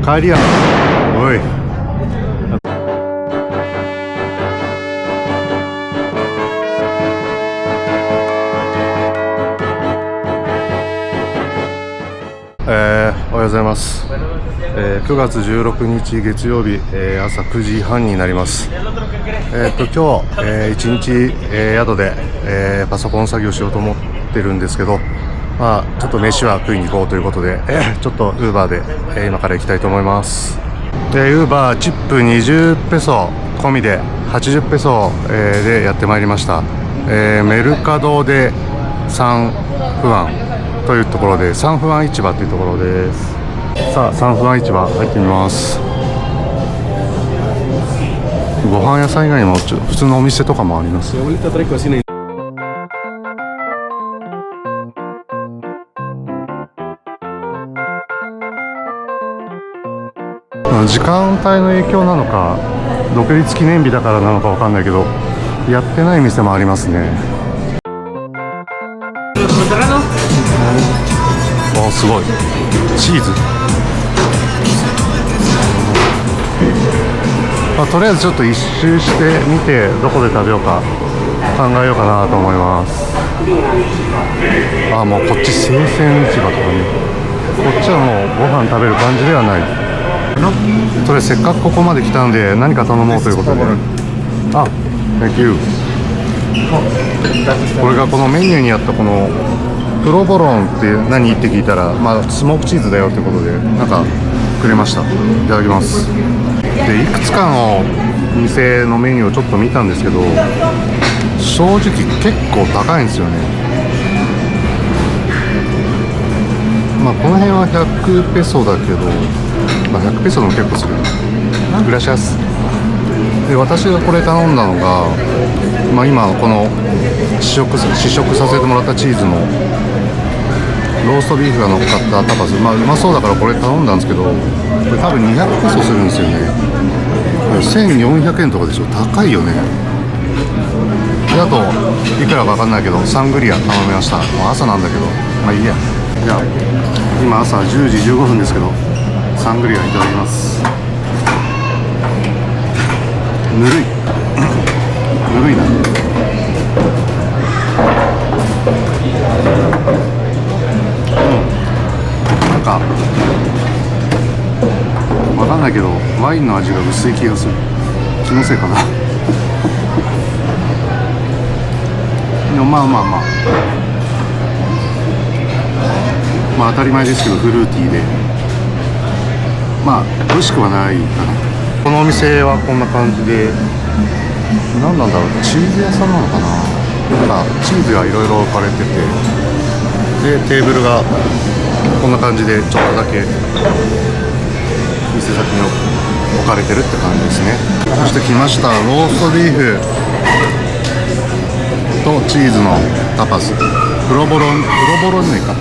帰りや。おい。おはようございます。9月16日月曜日、朝9時半になります。今日、一日、宿で、パソコン作業しようと思ってるんですけど、まあ、ちょっと飯は食いに行こうということで、ちょっと Uber で、今から行きたいと思います。Uber チップ20ペソ込みで80ペソ、でやってまいりました。メルカドでサンフアンというところで、サンフアン市場というところです。さあ、サンフアン市場入ってみます。ご飯屋さん以外にも普通のお店とかもあります。時間帯の影響なのか、独立記念日だからなのかわかんないけど、やってない店もありますね。あ、すごいチーズ。とりあえずちょっと一周してみて、どこで食べようか考えようかなと思います。もうこっち生鮮市場とかね、こっちはもうご飯食べる感じではない。それせっかくここまで来たんで何か頼もうということで、Thank you。 これがこのメニューにあったこのプロボロンって何って聞いたら、スモークチーズだよってことでなんかくれました。いただきます。で、いくつかの店のメニューをちょっと見たんですけど、正直結構高いんですよね。この辺は100ペソだけど、100ペソでも結構する。グラシアス。で、私がこれ頼んだのが、今この試食させてもらったチーズのローストビーフが乗っかったタパス、うまそうだからこれ頼んだんですけど、これ多分200ペソするんですよね。1400円とかでしょ。高いよね。で、あといくらか分かんないけどサングリア頼みました。もう朝なんだけど、いいや。じゃあ今朝10時15分ですけど、サングリアいただきます。ぬるいぬるいな。なんかわかんないけどワインの味が薄い気がする。気のせいかな。でも当たり前ですけどフルーティーで、美味しくはないかな。このお店はこんな感じで、何なんだろう、チーズ屋さんなのかな。チーズがいろいろ置かれてて、でテーブルがこんな感じでちょっとだけ店先に置かれてるって感じですね。そして来ました、ローストビーフとチーズのタパス、プロボロネか。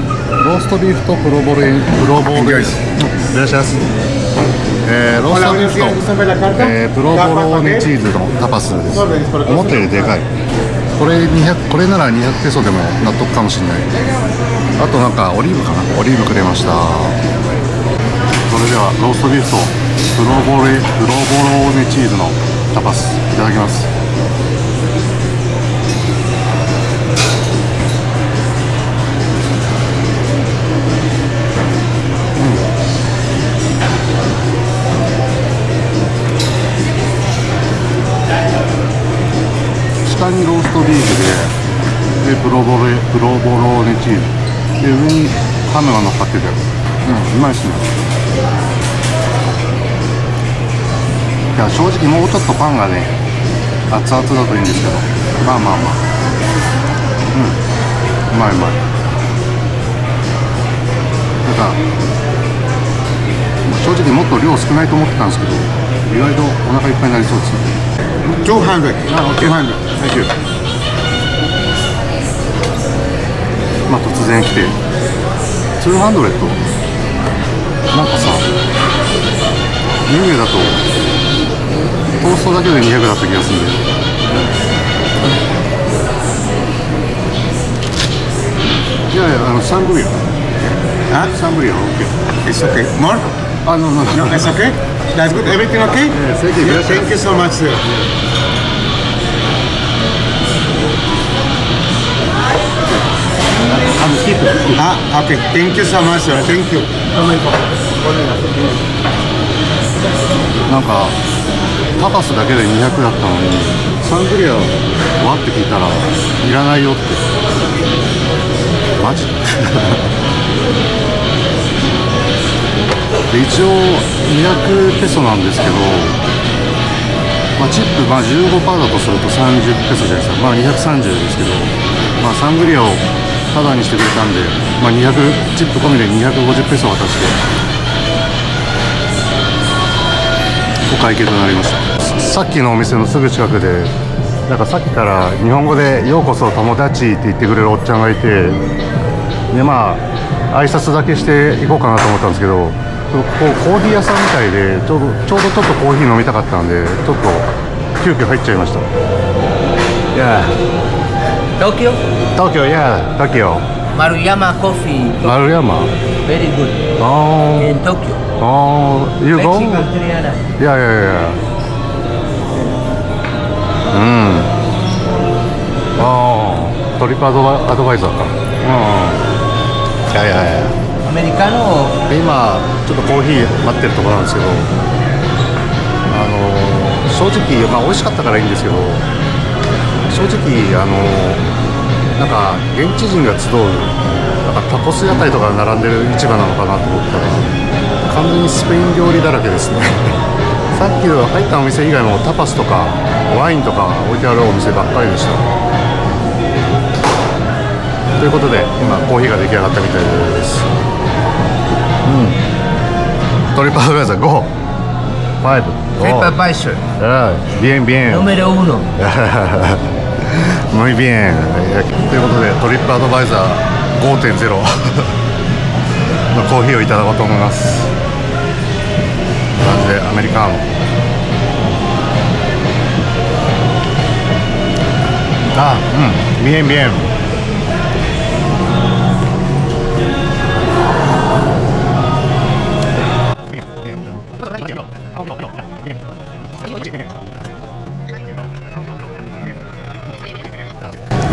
ローストビーフとプロボロネ、いらっしゃいます。ローストビーフと、プロボロネチーズのタパスです。思ったよりでかい。これなら200ペソでも納得かもしれない。あとなんかオリーブかな、オリーブくれました。それではローストビーフとプロボロネチーズのタパスいただきます。下にローストビーフで、プロボロネチーズで、上にハムが乗っかってて、うまいっすね。いや、正直もうちょっとパンがね熱々だといいんですけど、うまい。なんか正直もっと量少ないと思ってたんですけど、意外とお腹いっぱいになりそうですね。200。200。Thank you。突然来て200。なんかさ、メニューだとトーストだけで200だった気がするんで。いや、サングリア。サングリア OK。It's okay. More? No, it's okay. That's good. Everything okay? Yes, thank you. Yeah, thank you so much, sir. Okay. Thank you so much, sir. Thank you. なんかタパスだけで200だったのにサングリアはって聞いたらいらないよってマジで一応200ペソなんですけど、チップ15%だとすると30ペソじゃないですか。230ですけど、サングリアをタダにしてくれたんで、200チップ込みで250ペソ渡してお会計となりました。さっきのお店のすぐ近くでなんかさっきから日本語でようこそ友達って言ってくれるおっちゃんがいて、で挨拶だけしていこうかなと思ったんですけど、ここコーヒー屋さんみたいでちょうどちょっとコーヒー飲みたかったんでちょっと急遽入っちゃいました。Tokyo? Tokyo, yeah, Tokyo. Maruyama Coffee. Maruyama. Very good. Oh. In Tokyo. Oh, you go? Mexican Triana. Yeah. トリップアドバイザーか。いや。Americano. 今ちょっとコーヒー待ってるところなんですけど、正直美味しかったからいいんですけど、正直なんか現地人が集うなんかタコス屋台とか並んでる市場なのかなと思ったら完全にスペイン料理だらけですねさっきの入ったお店以外もタパスとかワインとか置いてあるお店ばっかりでした。ということで今コーヒーが出来上がったみたいです。トリップアドバイザー5 TripAdvisor. Bien. Número 1. Muy bien. ということでトリップアドバイザー 5.0 のコーヒーをいただこうと思います。感じでアメリカーノ。bien.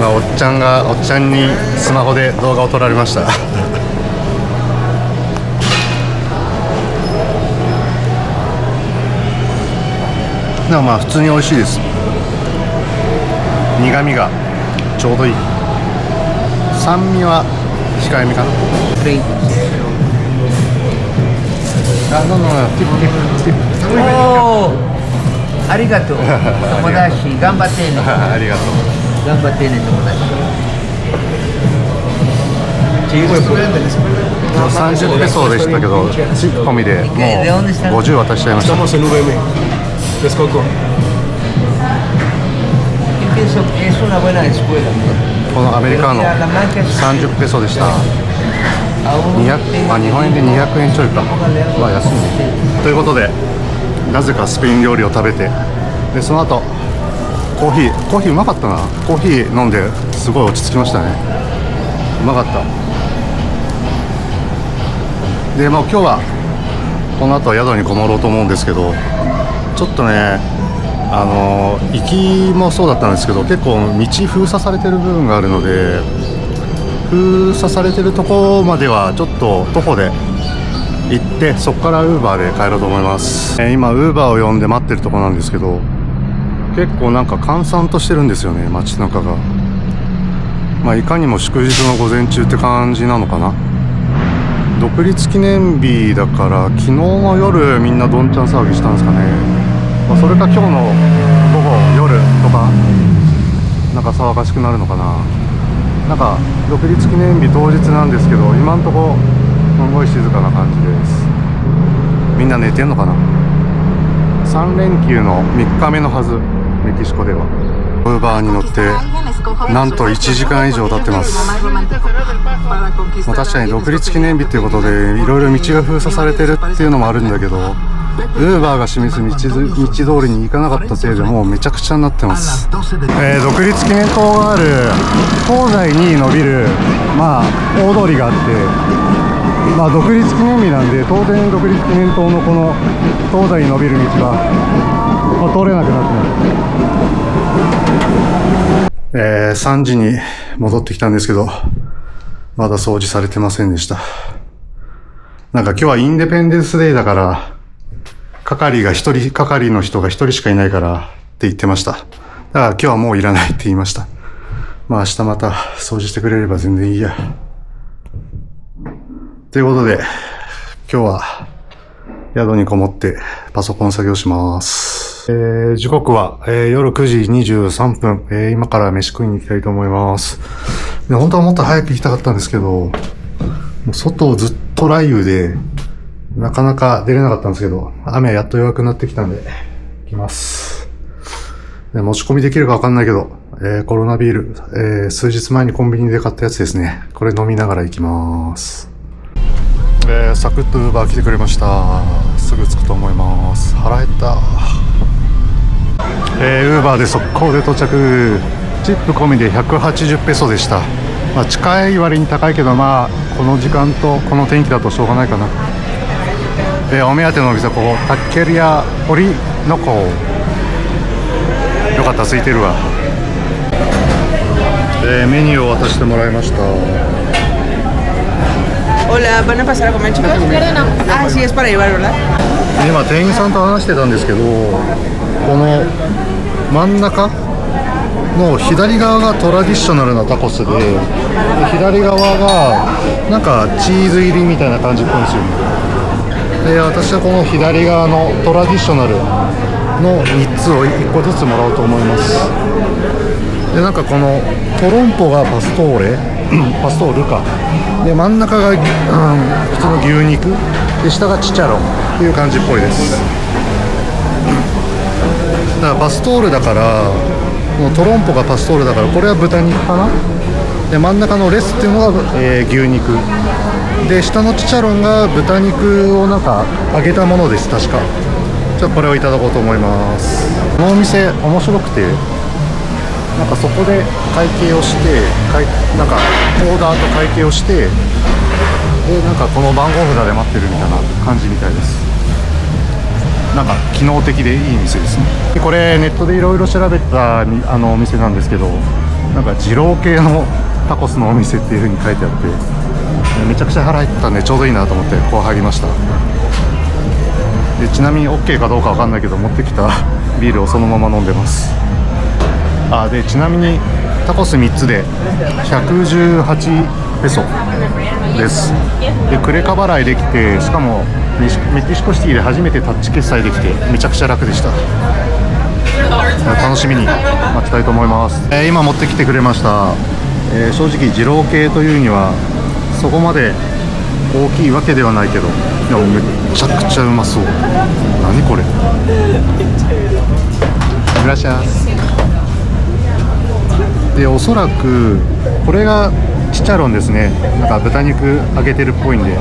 おっちゃんにスマホで動画を撮られましたでも普通に美味しいです。苦味がちょうどいい。酸味は控えめかな。ありがとう。友達、頑張ってね。ありがとう。頑張ってね、友達。30ペソでしたけど、チップ込みでもう50渡しちゃいました。このアメリカの30ペソでした。日本円で200円ちょいか。安いね。ということでなぜかスペイン料理を食べて、でその後コーヒーうまかったな。コーヒー飲んですごい落ち着きましたね。うまかった。で今日はこの後は宿にこもろうと思うんですけど、ちょっとね行きもそうだったんですけど結構道封鎖されてる部分があるので、封鎖されてるとこまではちょっと徒歩で行ってそこからウーバーで帰ろうと思います。今ウーバーを呼んで待ってるとこなんですけど、結構なんか閑散としてるんですよね、街中が。いかにも祝日の午前中って感じなのかな。独立記念日だから昨日の夜みんなどんちゃん騒ぎしたんですかね。それか今日の午後夜とかなんか騒がしくなるのかな。なんか独立記念日当日なんですけど今んとこすごい静かな感じです。みんな寝てんのかな。3連休の3日目のはず、メキシコでは。ウーバーに乗ってなんと1時間以上経ってます。確かに独立記念日っていうことでいろいろ道が封鎖されてるっていうのもあるんだけど、ウーバーが示す道通りに行かなかったせいでもうめちゃくちゃになってます。独立記念塔がある東西に伸びる大通りがあって、まあ独立記念日なんで、当然独立記念塔のこの東西に伸びる道が、通れなくなってます。3時に戻ってきたんですけど、まだ掃除されてませんでした。なんか今日はインデペンデンスデーだから、係の人が一人しかいないからって言ってました。だから今日はもういらないって言いました。まあ明日また掃除してくれれば全然いいや。ということで、今日は宿にこもってパソコン作業します。時刻は、夜9時23分、今から飯食いに行きたいと思います。で、本当はもっと早く行きたかったんですけど、もう外ずっと雷雨で、なかなか出れなかったんですけど、雨はやっと弱くなってきたんで、行きます。で、持ち込みできるかわかんないけど、コロナビール、数日前にコンビニで買ったやつですね。これ飲みながら行きます。サクッとウーバー来てくれました。すぐ着くと思います。腹減った。ウーバーで速攻で到着。チップ込みで180ペソでした。まあ、近い割に高いけど、まあこの時間とこの天気だとしょうがないかな。お目当てのお店はここタッケリアオリノコ。よかった、空いてるわ。メニューを渡してもらいました。Hola, ¿van a pasar a comer, chicos? Ah, sí, es para llevar, ¿verdad? 今店員さんと話してたんですけど、この真ん中の左側がトラディショナルなタコスで、左側がなんかチーズ入りみたいな感じっぽいんですよね。で、私はこの左側のトラディショナルの3つを1個ずつもらおうと思います。で、なんかこのトロンポがパストーレパストールかで、真ん中が、普通の牛肉で、下がチチャロンっていう感じっぽいです。だからパストールだから、このトロンポがパストールだから、これは豚肉かな。で、真ん中のレスっていうのが、牛肉で、下のチチャロンが豚肉をなんか揚げたものです、確か。じゃあこれをいただこうと思います。このお店面白くて、なんかそこで会計をして、なんかオーダーと会計をして、で、なんかこの番号札で待ってるみたいな感じみたいです。なんか機能的でいい店ですね。で、これネットでいろいろ調べたお店なんですけど、なんか二郎系のタコスのお店っていう風に書いてあって、めちゃくちゃ腹減ったんでちょうどいいなと思ってこう入りました。で、ちなみに OK かどうかわかんないけど、持ってきたビールをそのまま飲んでます。で、ちなみにタコス3つで118ペソです。で、クレカ払いできて、しかもメキシコシティで初めてタッチ決済できて、めちゃくちゃ楽でした。楽しみに待ちたいと思います。今持ってきてくれました。正直二郎系というにはそこまで大きいわけではないけど、でもめちゃくちゃうまそう。何これ。グラシャス。で、おそらくこれがチチャロンですね。なんか豚肉揚げてるっぽいんで。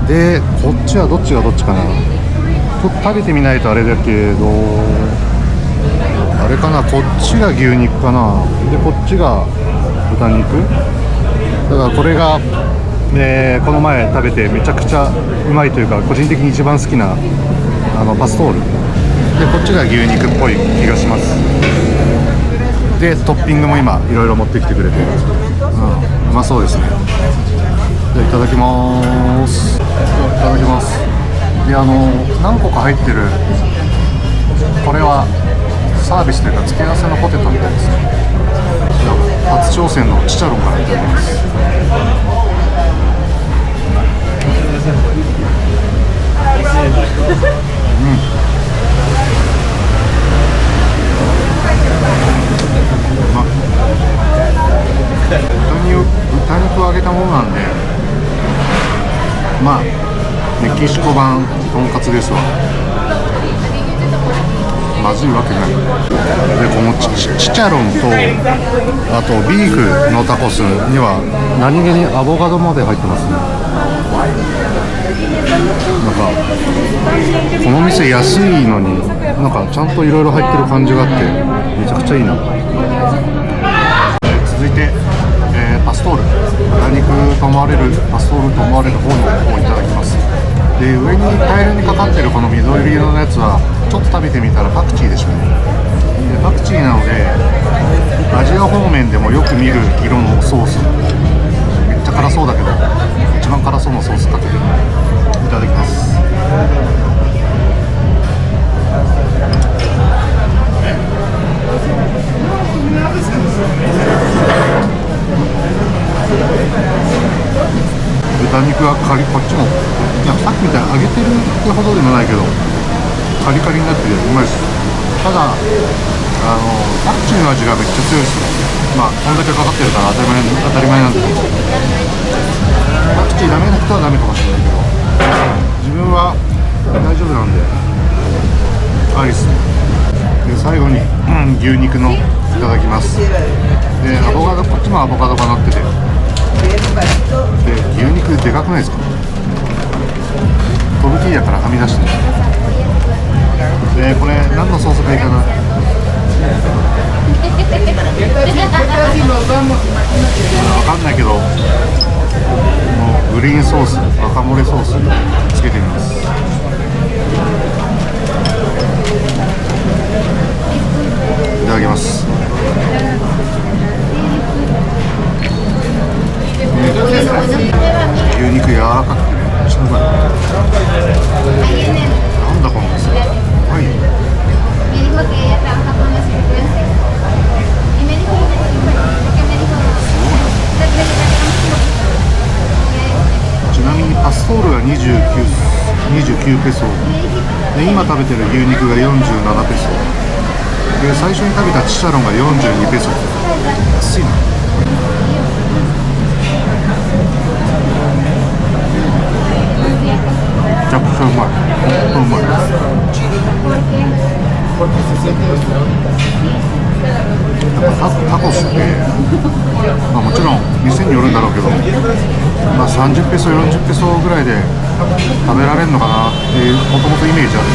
で、こっちはどっちがどっちかな。ちょっと食べてみないとあれだけど、あれかな、こっちが牛肉かな。で、こっちが豚肉だから、これが、この前食べてめちゃくちゃうまいというか、個人的に一番好きなパストールで、こっちが牛肉っぽい気がします。で、トッピングも今いろいろ持ってきてくれて、うまそうですね。じゃあいただきます。いただきます。で、何個か入ってる、これはサービスというか付け合わせのポテトみたいですね。じゃあ初挑戦のチチャロンからいただきます。豚肉を揚げたものなんで、まあメキシコ版とんかつですわ。まずいわけない。で、このチチャロンと、あとビーフのタコスには何気にアボカドまで入ってますね。なんかこの店安いのに、なんかちゃんといろいろ入ってる感じがあって、めちゃくちゃいいな。続いて、パストール、豚肉と思われるパストールと思われる方の方をいただきます。で、上にタイルにかかってるこの緑色のやつはちょっと食べてみたらパクチーでしたね。でパクチーなのでアジア方面でもよく見る色のソース、めっちゃ辛そうだけど一番辛そうなソースかけていただきます。豚肉はカリ、こっちもいやさっきみたいに揚げてるってほどでもないけどカリカリになっててうまいです。ただパクチーの味がめっちゃ強いですね。まあこんだけかかってるから当たり前なんだけど、パクチーダメな人はダメかもしれないけど自分は大丈夫なんでありっすね。で最後に、牛肉のいただきます。でアボカド、こっちもアボカドがなってて、で牛肉でかくないですか。トルティーヤからはみ出してる。でこれ何のソースがいいかな。わかんないけど、このグリーンソース、赤モレソースつけてみます。いただきます。牛肉柔らかくてめっちゃうまい。なんだこの店。はい。ちなみにパストールが29ペソで、今食べてる牛肉が47ペソで、最初に食べたチチャロンが42ペソ。安いな。めちゃくちゃうまい。本当うまい。やっぱタコスって、まあ、もちろん店によるんだろうけど、まあ、30ペソ40ペソぐらいで食べられるのかなっていうもともとイメージある。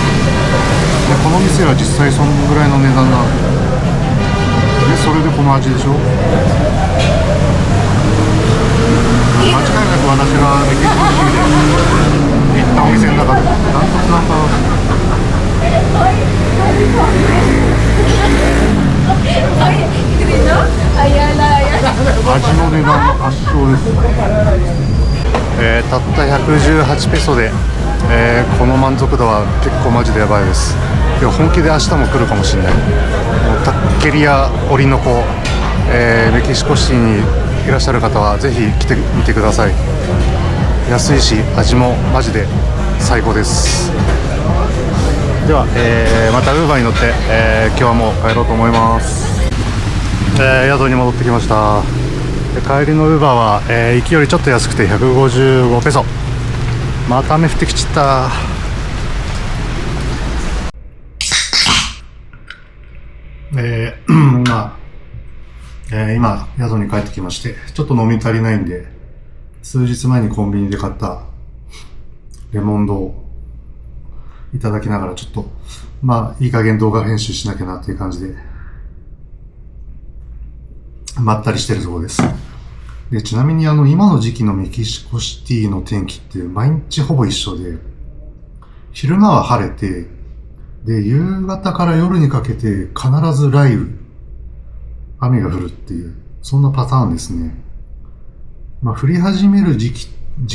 でこの店は実際そのぐらいの値段なんで、それでこの味でしょ。間違いなく私がメキシコシティで行ったお店の中でダントツナンバー味の値段の圧勝です。たった118ペソで、この満足度は結構マジでやばいです。いや本気で明日も来るかもしれない。もうタッケリアオリノコ、メキシコシティにいらっしゃる方はぜひ来てみてください。安いし味もマジで最高です。では、またウーバーに乗って、今日はもう帰ろうと思います。宿に戻ってきました。で帰りのウーバーは、行きよりちょっと安くて155ペソ。また雨降ってきちった。今宿に帰ってきまして、ちょっと飲み足りないんで数日前にコンビニで買ったレモンドをいただきながら、ちょっとまあいい加減動画編集しなきゃなっていう感じでまったりしてるところです。でちなみに今の時期のメキシコシティの天気って毎日ほぼ一緒で、昼間は晴れて、で夕方から夜にかけて必ず雷雨、雨が降るっていう、そんなパターンですね。まあ降り始める時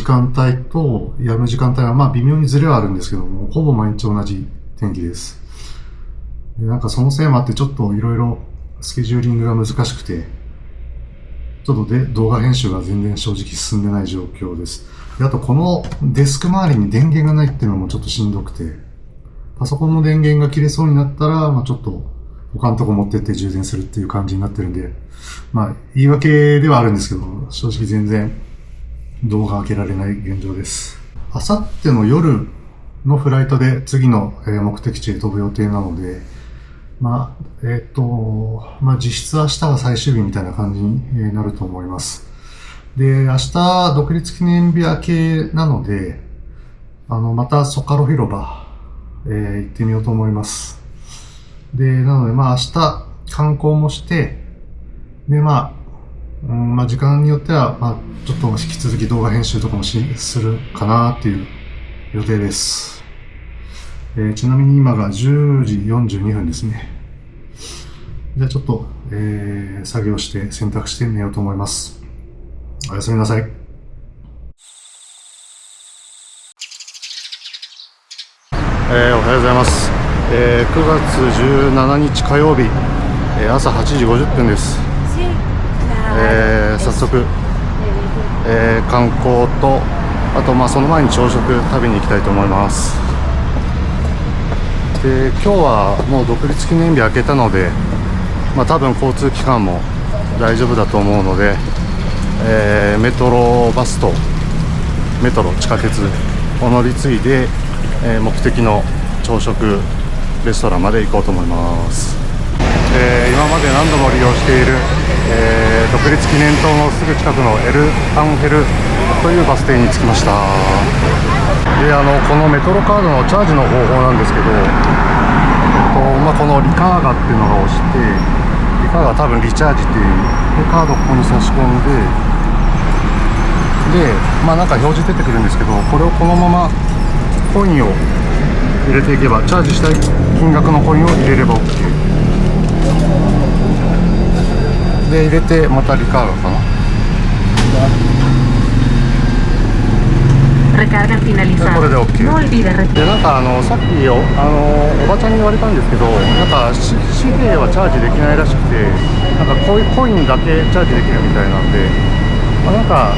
間帯と止む時間帯はまあ微妙にズレはあるんですけども、ほぼ毎日同じ天気です。でなんかそのせいもあってちょっといろいろスケジューリングが難しくて、ちょっと動画編集が全然正直進んでない状況です。であとこのデスク周りに電源がないっていうのもちょっとしんどくて、パソコンの電源が切れそうになったら、まあちょっと他のとこ持ってって充電するっていう感じになってるんで、まあ言い訳ではあるんですけど、正直全然動画開けられない現状です。あさっての夜のフライトで次の目的地へ飛ぶ予定なので、まあ実質明日が最終日みたいな感じになると思います。で、明日独立記念日明けなので、またソカロ広場、行ってみようと思います。で、なのでまあ明日観光もして、でままあ時間によっては、まあちょっと引き続き動画編集とかもするかなっていう予定です。ちなみに今が10時42分ですね。じゃあちょっと、作業して洗濯して寝ようと思います。おやすみなさい。おはようございます。9月17日火曜日、朝8時50分です。早速、観光と、あとまあその前に朝食食べに行きたいと思います。で、今日はもう独立記念日明けたので、まあ多分交通機関も大丈夫だと思うので、メトロバスとメトロ地下鉄を乗り継いで、目的の朝食レストランまで行こうと思います。今まで何度も利用している、独立記念塔のすぐ近くのエル・アンヘルというバス停に着きました。で、このメトロカードのチャージの方法なんですけど、まあ、このリカーガっていうのが押して、リカーガ多分リチャージっていうでカードをここに差し込んで、まあなんか表示出てくるんですけど、これをこのままコインを入れていけば、チャージしたい金額のコインを入れれば OK で、入れてまたリカーガかな。Recarga finalizada. これで OK。 No olvide retirar. で、なんかさっきおばちゃんに言われたんですけど、なんか紙幣はチャージできないらしくて、なんかこういうコインだけチャージできるみたいなんで、まあ、なんか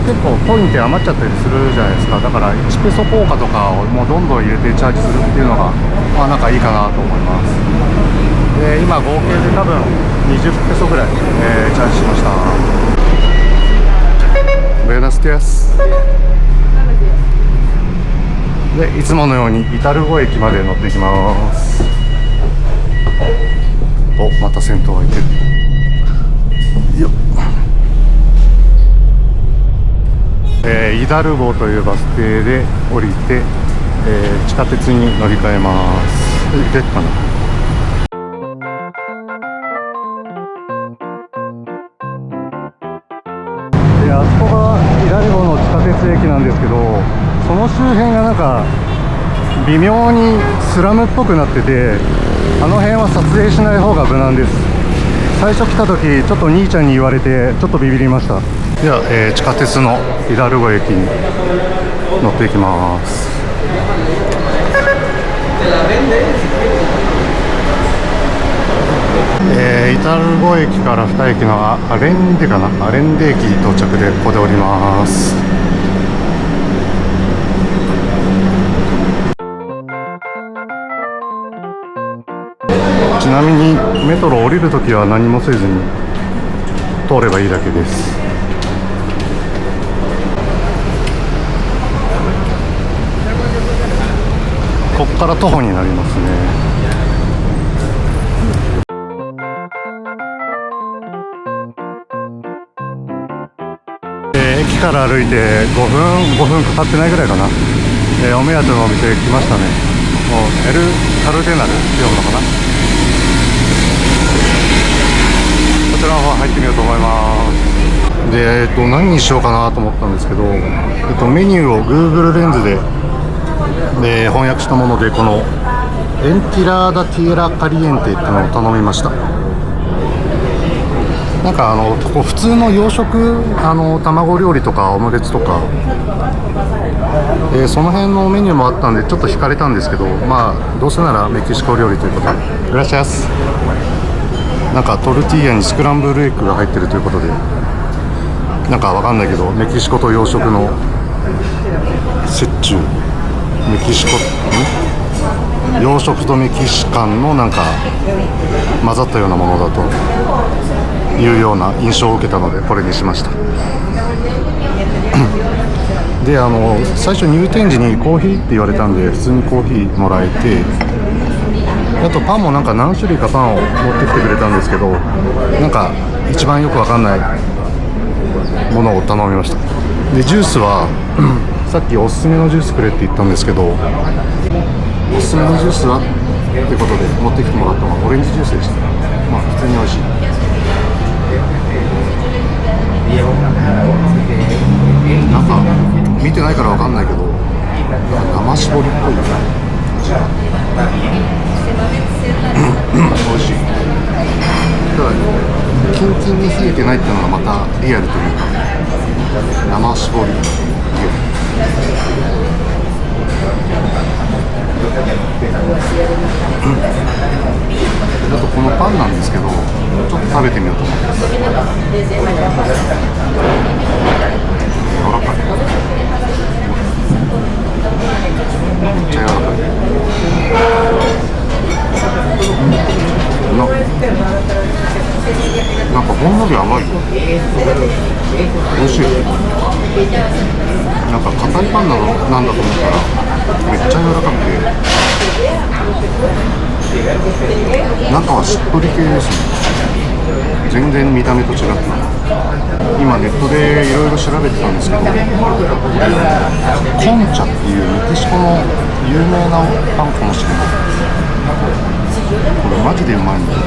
結構コインって余っちゃったりするじゃないですか。だから1ペソ硬貨とかをもうどんどん入れてチャージするっていうのが、まあなんかいいかなと思います。で、今合計で多分20ペソぐらい、チャージしました。Buenos días。で、いつものようにイタルゴ駅まで乗っていきます。お、また先頭がいてるよっ。イダルゴというバス停で降りて、地下鉄に乗り換えます。行けっかな。で、あそこがイダルゴの地下鉄駅なんですけど、その周辺がなんか微妙にスラムっぽくなってて、あの辺は撮影しない方が無難です。最初来た時ちょっと兄ちゃんに言われてちょっとビビりました。では、地下鉄のイダルゴ駅に乗っていきます。イタルゴ駅から2駅のアレンデかな、アレンデ駅到着でここで降ります。ちなみにメトロ降りるときは何もせずに通ればいいだけです。ここから徒歩になりますね。駅から歩いて5分かかってないぐらいかな。お目当てのお店来ましたね。もうエル・カルデナルって読むのかな。こちらの方入ってみようと思います。で、何にしようかなと思ったんですけど、メニューを Google レンズで翻訳したもので、このエンティラーダ・ティエラ・カリエンテっていうのを頼みました。なんかここ普通の洋食卵料理とかオムレツとか、その辺のメニューもあったんでちょっと惹かれたんですけど、まあどうせならメキシコ料理ということで、グラシアス。なんかトルティーヤにスクランブルエッグが入ってるということで、なんかわかんないけどメキシコと洋食の折衷、メキシコ洋食とメキシカンのなんか混ざったようなものだというような印象を受けたのでこれにしました。で、最初入店時にコーヒーって言われたんで普通にコーヒーもらえて、あとパンもなんか何種類かパンを持ってきてくれたんですけど、なんか一番よくわかんないものを頼みました。で、ジュースはさっきおすすめのジュースくれって言ったんですけど、おすすめのジュースはってことで持ってきてもらったのはオレンジジュースでした。まあ普通に美味しい。なんか見てないからわかんないけど、生搾りっぽいよね。美味しい。ただキンキンに冷えてないっていうのがまたリアルというか、生搾り。あとこのパンなんですけど、ちょっと食べてみようと思います。柔らかい。めっちゃ柔らかい。なんかほんのり甘い。美味しい。なんか硬いパンなんだと思ったらめっちゃ柔らかくて、中はしっとり系ですね。全然見た目と違った。今ネットでいろいろ調べてたんですけど、コンチャっていうメキシコの有名なパンかもしれない。これマジでうまいんだよ。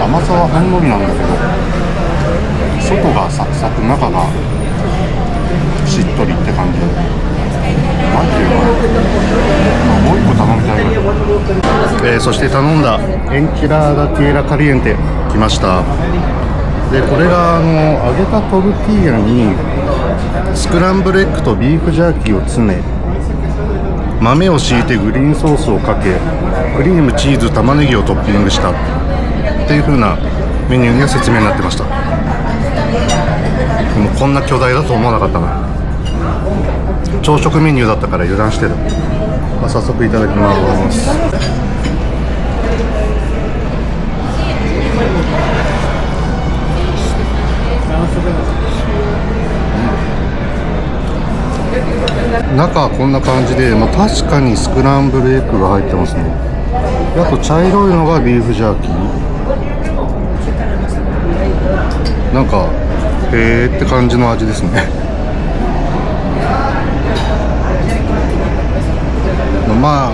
甘さはほんのりなんだけど、外がサクサク、中がしっとりって感じ。マジでうまい。もう一個頼みたいぐらい。そして頼んだエンチラーダティエラカリエンテ来ました。でこれが揚げたトルティーヤにスクランブルエッグとビーフジャーキーを詰め、豆を敷いてグリーンソースをかけ、クリーム、チーズ、玉ねぎをトッピングしたっていう風なメニューには説明になってました。でもこんな巨大だと思わなかったな。朝食メニューだったから油断してる。早速いただきます。中はこんな感じで、確かにスクランブルエッグが入ってますね。あと茶色いのがビーフジャーキー。なんかへーって感じの味ですね。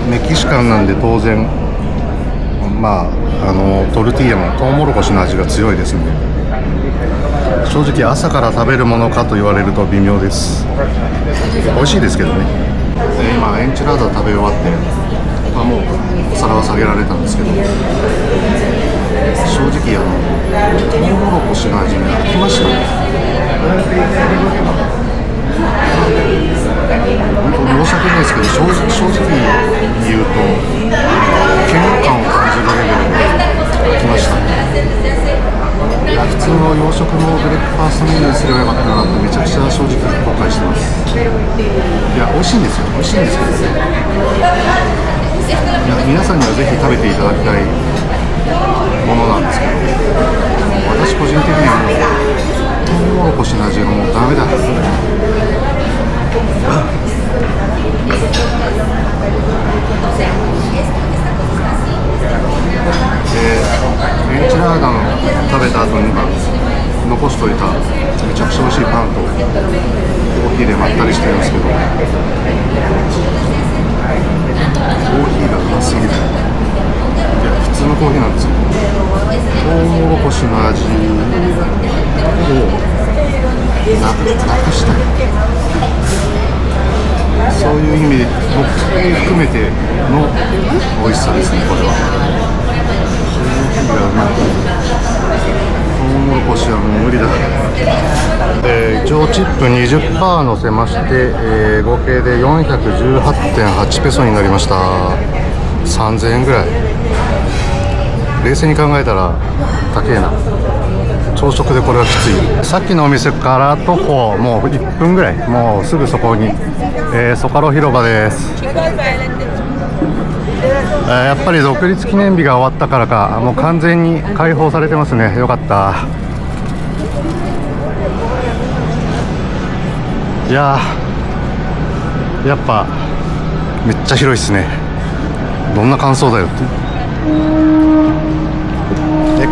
メキシカンなんで当然トルティーヤのトウモロコシの味が強いですね。正直朝から食べるものかと言われると微妙です。美味しいですけどね。今エンチラーダ食べ終わって、もうお皿は下げられたんですけど、正直トウモロコシの味に飽きましたね。本当申し訳ないですけど、正直言うと嫌悪感を感じるレベルで来ましたね。いや、普通の洋食のブレックファーストメニューすればよかったなってめちゃくちゃ正直後悔してます。いや、美味しいんですよ。美味しいんですけどね。いや、皆さんにはぜひ食べていただきたいものなんですけど、私個人的にはもうトウモロコシの味がもうダメだ。エンチラーダの食べた後に残しといためちゃくちゃ美味しいパンとコーヒーでまったりしてるんですけど、コーヒーがうますぎる。いや、普通のコーヒーなんですよ。トウモロコシの味をなくしたい。そういう意味で含めての美味しさですね、これは。トウモロコシはもう無理だ。一応チップ 20% 乗せまして、合計で 418.8 ペソになりました。3000円ぐらい。冷静に考えたら高えな。朝食でこれはきつい。さっきのお店から徒歩もう1分ぐらい、もうすぐそこに、ソカロ広場です。やっぱり独立記念日が終わったからか、もう完全に開放されてますね。よかった。いやー、やっぱめっちゃ広いっすね。どんな感想だよって。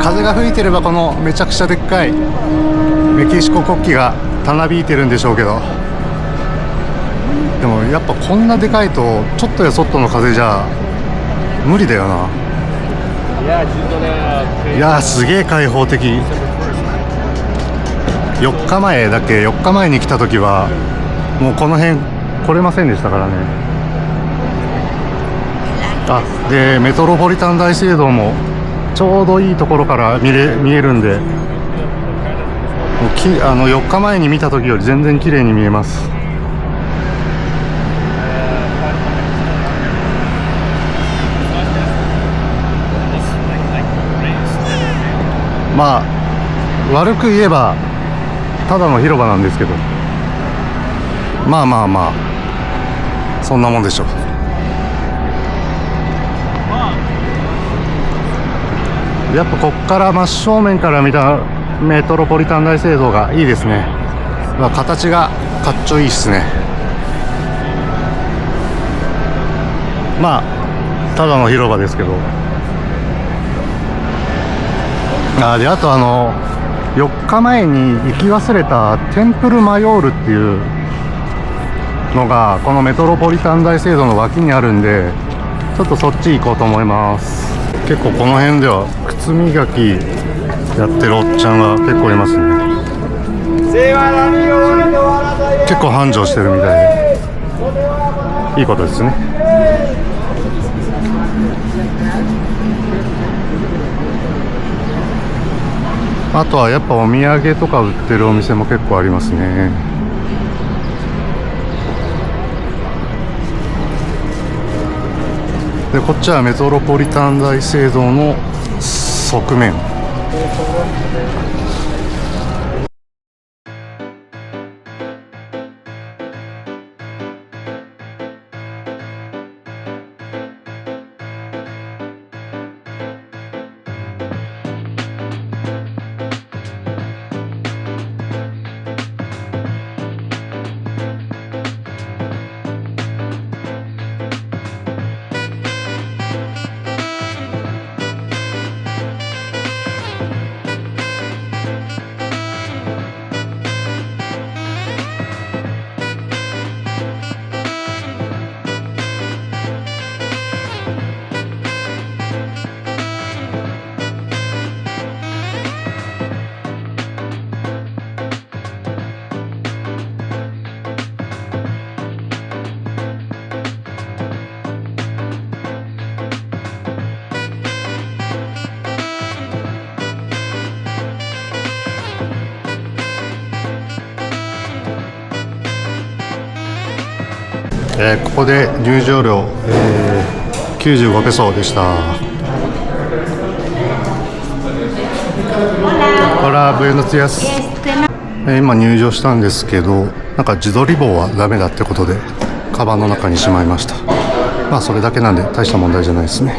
風が吹いてればこのめちゃくちゃでっかいメキシコ国旗がたなびいてるんでしょうけど、でもやっぱこんなでかいとちょっとやそっとの風じゃ無理だよな。いやー、すげえ開放的。4日前だっけ、4日前に来た時はもうこの辺来れませんでしたからね。あ、でメトロポリタン大聖堂もちょうどいいところから見えるんで、もう4日前に見た時より全然綺麗に見えます。まあ悪く言えばただの広場なんですけど、まあまあまあそんなもんでしょう。やっぱこっから真正面から見たメトロポリタン大聖堂がいいですね。まあ、形がかっちょいいっすね。まあただの広場ですけど、であと4日前に行き忘れたテンプルマヨールっていうのがこのメトロポリタン大聖堂の脇にあるんで、ちょっとそっち行こうと思います。結構この辺では靴磨きやってるおっちゃんが結構いますね。結構繁盛してるみたいでいいことですね。あとはやっぱお土産とか売ってるお店も結構ありますね。でこっちはメトロポリタン大聖堂の側面。ここで入場料、95ペソでした。ホラブエノツヤス。今入場したんですけど、なんか自撮り棒はダメだってことでカバンの中にしまいました。まあそれだけなんで大した問題じゃないですね。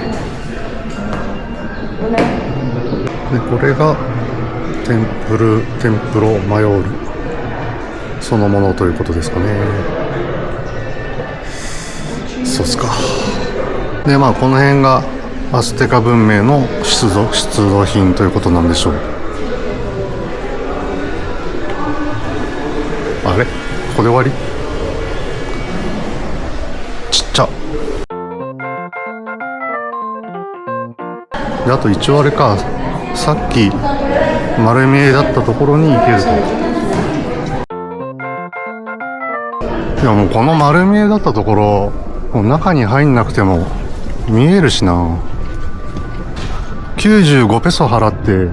でこれがテンプロマヨールそのものということですかね。そうっすか。でまあこの辺がアステカ文明の出土品ということなんでしょう。あれここで終わり？ちっちゃ。であと一応あれか、さっき丸見えだったところに行けると。いやもうこの丸見えだったところもう中に入んなくても見えるしな。95ペソ払って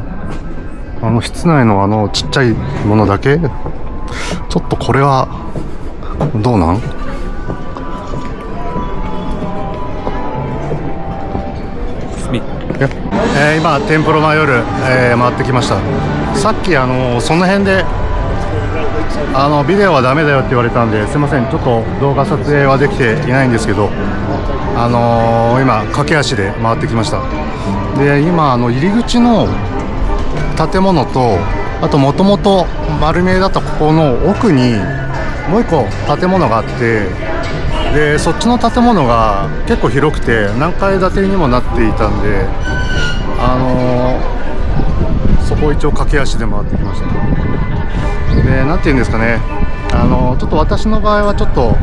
室内のちっちゃいものだけ、ちょっとこれはどうなん？今テンプロマヨール、回ってきました。さっきその辺でビデオはダメだよって言われたんで、すいません、ちょっと動画撮影はできていないんですけど、今駆け足で回ってきました。で今入り口の建物と、あともともと丸見えだったここの奥にもう一個建物があって、でそっちの建物が結構広くて何階建てにもなっていたんで、そこを一応駆け足で回ってきました。でなんていうんですかね、ちょっと私の場合はちょっと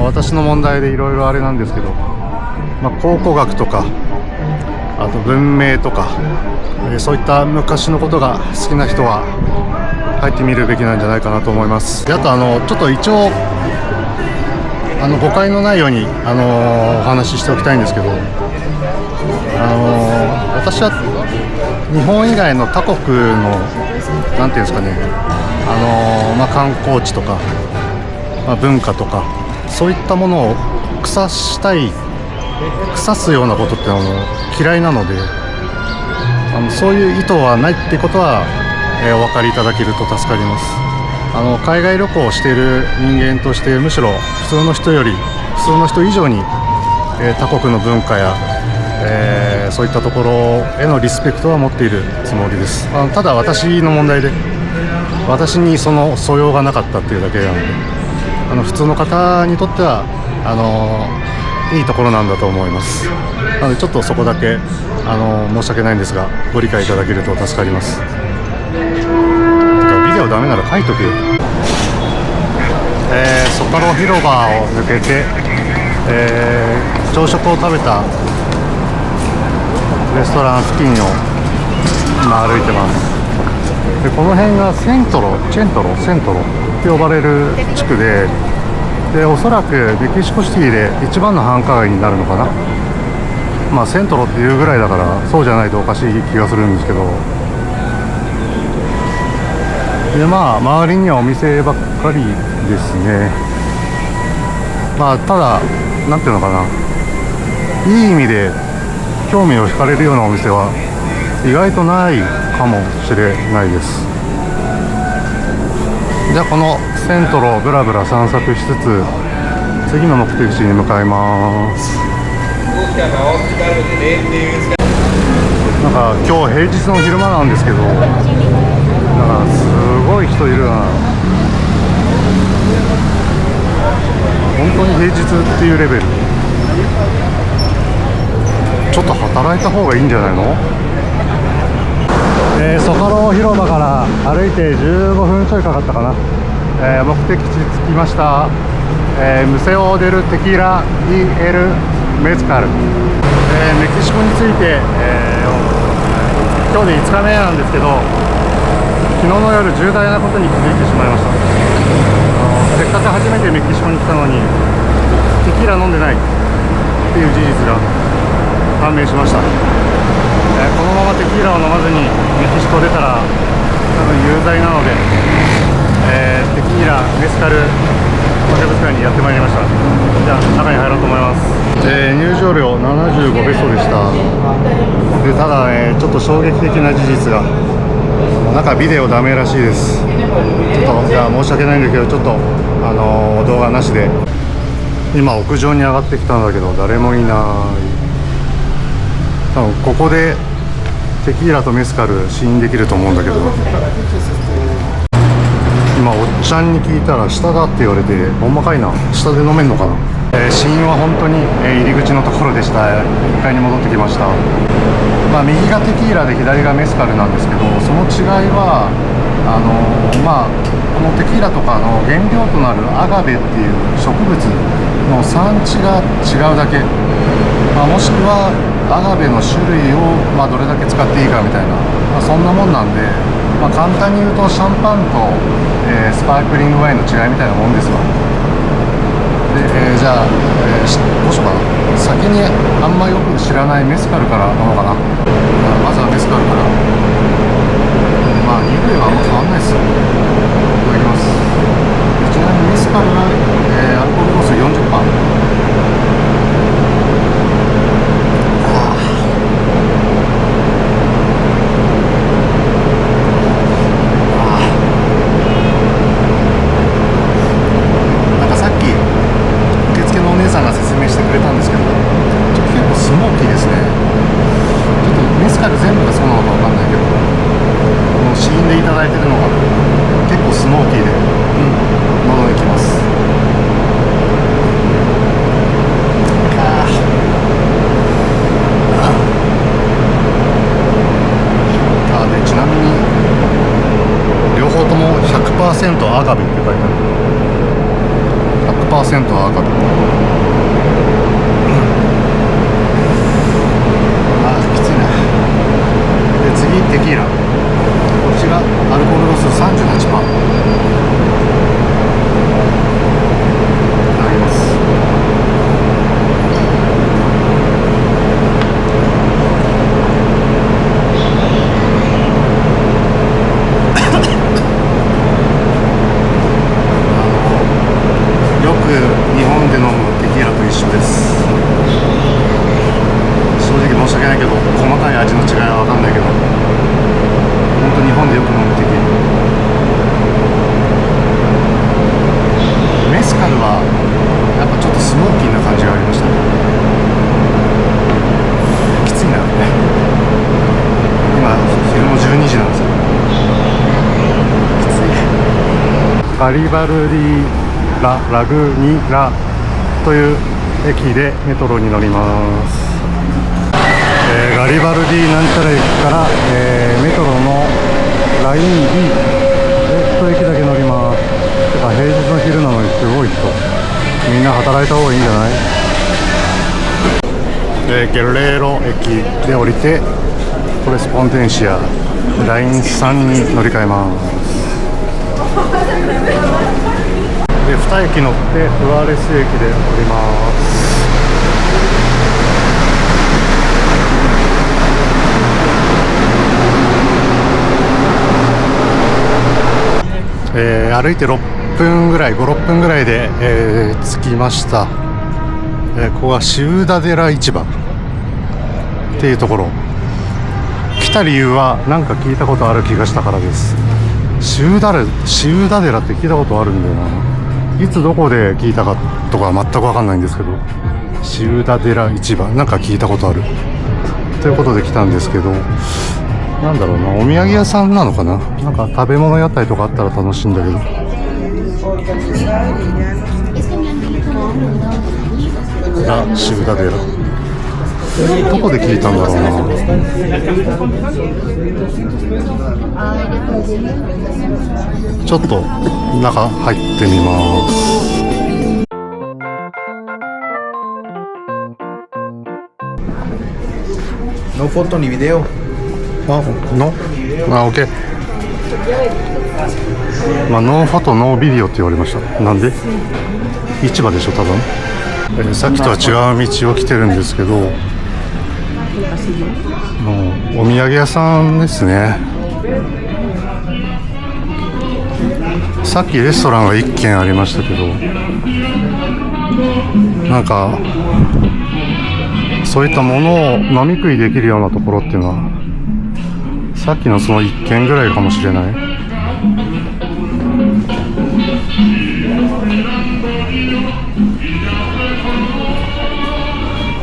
私の問題でいろいろあれなんですけど、考古学とかあと文明とか、そういった昔のことが好きな人は入ってみるべきなんじゃないかなと思います。であとちょっと一応誤解のないようにお話ししておきたいんですけど、私は日本以外の他国のなんていうんですかね、観光地とか、文化とかそういったものを腐すようなことって嫌いなので、そういう意図はないってことは、お分かりいただけると助かります。海外旅行をしている人間として、むしろ普通の人以上に、他国の文化や、そういったところへのリスペクトは持っているつもりです。ただ私の問題で、私にその素養がなかったっていうだけなので、普通の方にとってはいいところなんだと思います。なのでちょっとそこだけ申し訳ないんですが、ご理解いただけると助かります。ビデオダメなら書いとけよ。ソカロ広場を抜けて、朝食を食べたレストラン付近を今歩いてます。でこの辺がセントロって呼ばれる地区で、おそらくメキシコシティで一番の繁華街になるのかな。セントロっていうぐらいだからそうじゃないとおかしい気がするんですけど、で周りにはお店ばっかりですね。ただなんていうのかな、いい意味で興味を惹かれるようなお店は意外とないかもしれないです。じゃあこのセントロをブラブラ散策しつつ、次の目的地に向かいます。なんか今日平日の昼間なんですけど、なんかすごい人いるな。本当に平日っていうレベル。ちょっと働いた方がいいんじゃないの？ソカロ広場から歩いて15分ちょいかかったかな。目的地着きました。ムセオ・デル・テキーラ・イ・エル・メツカル。メキシコについて、今日で5日目なんですけど、昨日の夜重大なことに気づいてしまいました。せっかく初めてメキシコに来たのにテキーラ飲んでないっていう事実が判明しました。このままテキーラを飲まずにメキシコ出たら多分有罪なので、テキーラメスカル博物館にやってまいりました。じゃあ中に入ろうと思います。入場料75ペソでした。でただ、ちょっと衝撃的な事実が、中ビデオダメらしいです。ちょっとじゃあ申し訳ないんだけど、ちょっと動画なしで。今屋上に上がってきたんだけど誰もいない。多分ここでテキーラとメスカル試飲できると思うんだけど、今おっちゃんに聞いたら下だって言われて、ほんまかいな、下で飲めんのかな。試飲は本当に、入り口のところでした。1階に戻ってきました。右がテキーラで左がメスカルなんですけど、その違いはこのテキーラとかの原料となるアガベっていう植物の産地が違うだけ、もしくはアガベの種類を、どれだけ使っていいかみたいな、そんなもんなんで、簡単に言うとシャンパンと、スパークリングワインの違いみたいなもんですわ。で、じゃあ、どうしようかな。先にあんまよく知らないメスカルから飲もうかな。まずはメスカルから。2類はあんま変わんないですよ。いただきます。ちなみにメスカルは、アルコール度数 40%。アガベって書いてある。 100% アガベ。きついな。次テキーラ、こちらアルコール度数 38%。 いただきます。よく日本で飲むテキーラと一緒です。正直申し訳ないけど細かい味の違いは分かんないけど、本当日本でよく飲むテキーラ。メスカルはやっぱちょっとスモーキーな感じがありました。きついな。今昼の12時なんですよ。きつい。ガリバルディラグニラという駅でメトロに乗ります。ガリバルディなんちゃら駅から、メトロのライン B 1駅だけ乗ります。てか平日の昼なのにすごい人、みんな働いた方がいいんじゃない？ゲレーロ駅で降りてコレスポンデンシアライン3に乗り換えます。で2駅乗ってフアレス駅で降ります。歩いて6分ぐらい、5、6分ぐらいで、着きました。ここはシウダデラ市場っていうところ。来た理由はなんか聞いたことある気がしたからです。シウダデラって聞いたことあるんだよな。いつどこで聞いたかとか全く分かんないんですけど、シウダデラ市場なんか聞いたことあるということで来たんですけど、なんだろうな、お土産屋さんなのかな。なんか食べ物屋台とかあったら楽しいんだけど。ラ・シウダデラ、どこで聞いたんだろうな。ちょっと中入ってみます。No foto ni video. ノーケー。ノーフォトノービデオって言われました。なんで？市場でしょ多分。さっきとは違う道を来てるんですけど、もうお土産屋さんですね。さっきレストランが1軒ありましたけど、なんかそういったものを飲み食いできるようなところっていうのはさっきのその1軒ぐらいかもしれない。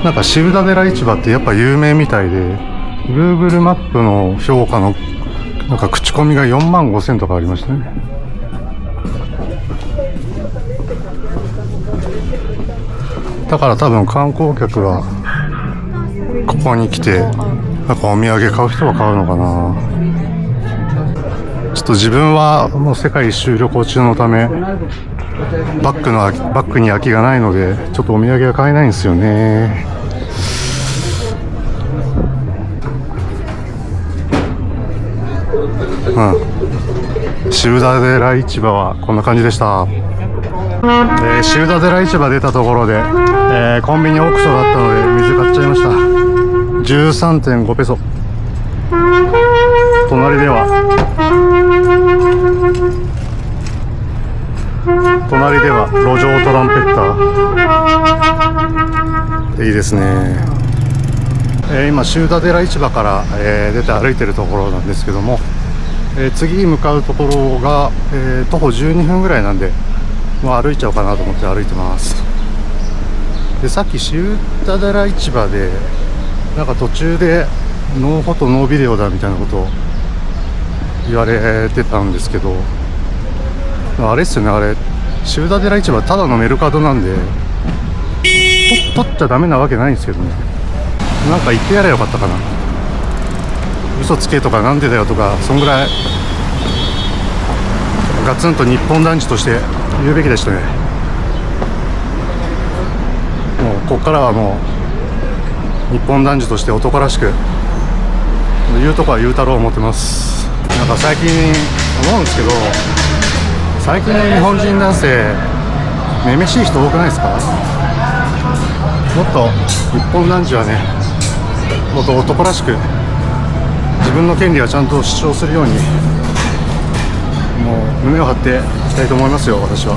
なんかシウダデラ市場ってやっぱ有名みたいで、 Google マップの評価のなんか口コミが45,000とかありましたね。だから多分観光客はここに来てなんかお土産買う人は買うのかな。ちょっと自分はもう世界一周旅行中のためバッグに空きがないのでちょっとお土産は買えないんですよね。シウダデラ市場はこんな感じでした。シウダデラ市場出たところで、コンビニオークションがあったので水買っちゃいました。 13.5 ペソ。隣では路上トランペッター、いいですね。今シウダデラ市場から、出て歩いてるところなんですけども、次向かうところが、徒歩12分ぐらいなんでもう歩いちゃおうかなと思って歩いてます。でさっきシウダデラ市場でなんか途中でノーフォトノービデオだみたいなことを言われてたんですけど、あれっすよね、あれシウダデラ市場ただのメルカドなんで撮っちゃダメなわけないんですけどね。なんか言ってやればよかったかな。嘘つけとかなんでだよとかそんぐらいガツンと日本男児として言うべきでしたね。もうこっからはもう日本男児として男らしく言うとこは言うたろう思ってます。なんか最近思うんですけど、最近の日本人男性めめしい人多くないですか？もっと日本男児はね、もっと男らしく自分の権利はちゃんと主張するように、もう胸を張っていきたいと思いますよ、私は。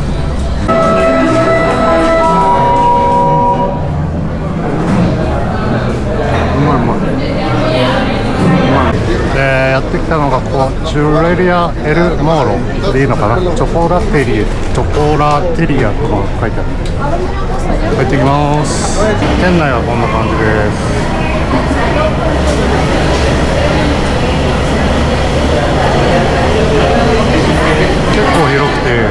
やってきたのがここチュレリア・エル・モーロでいいのかな、チョコラテリアとか書いてある。入ってきます。店内はこんな感じです。結構広くて、向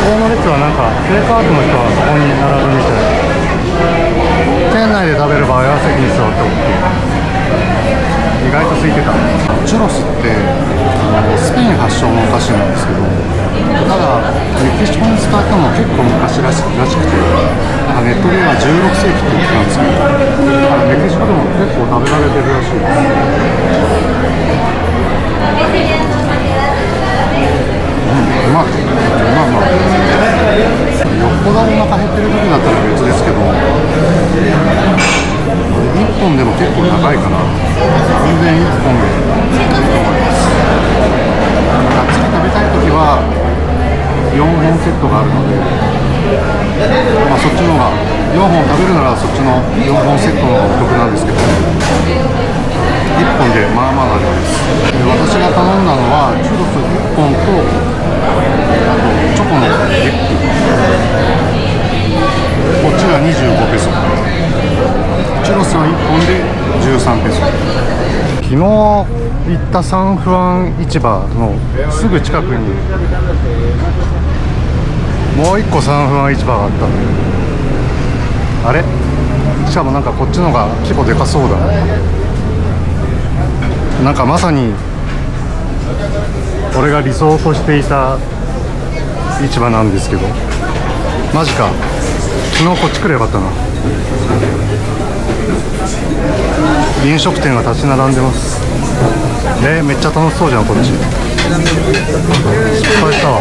こうの列はなんかテイクアウトの人はそこに並ぶみたい。店内で食べる場合は席に座っておく。意外と空いてた。チュロスってスペイン発祥のお菓子なんですけど、ただメキシコに使ったのは結構昔らしくて、ネットでは16世紀って言ってたんですけど、メキシコでも結構食べられてるらしいです。うまい。よっぽどお腹減ってる時だったら別ですけど、1本でも結構高いかな。全然1本でいいと思います。がっつり食べたい時は4本セットがあるので、そっちの方が4本食べるならそっちの4本セットの方がお得なんですけど、1本でまあまあな量です。で、私が頼んだのはチュロス1本と、あとチョコのエッグ、こっちが25ペソ、チュロスは1本で13ペソ。昨日行ったサンフアン市場のすぐ近くにもう1個サンフアン市場があったんで、あれ、しかもなんかこっちのが規模でかそうだな。なんかまさに俺が理想としていた市場なんですけど、マジか、昨日こっち来ればよかったな。飲食店が立ち並んでます。めっちゃ楽しそうじゃん、こっち。失敗したわ。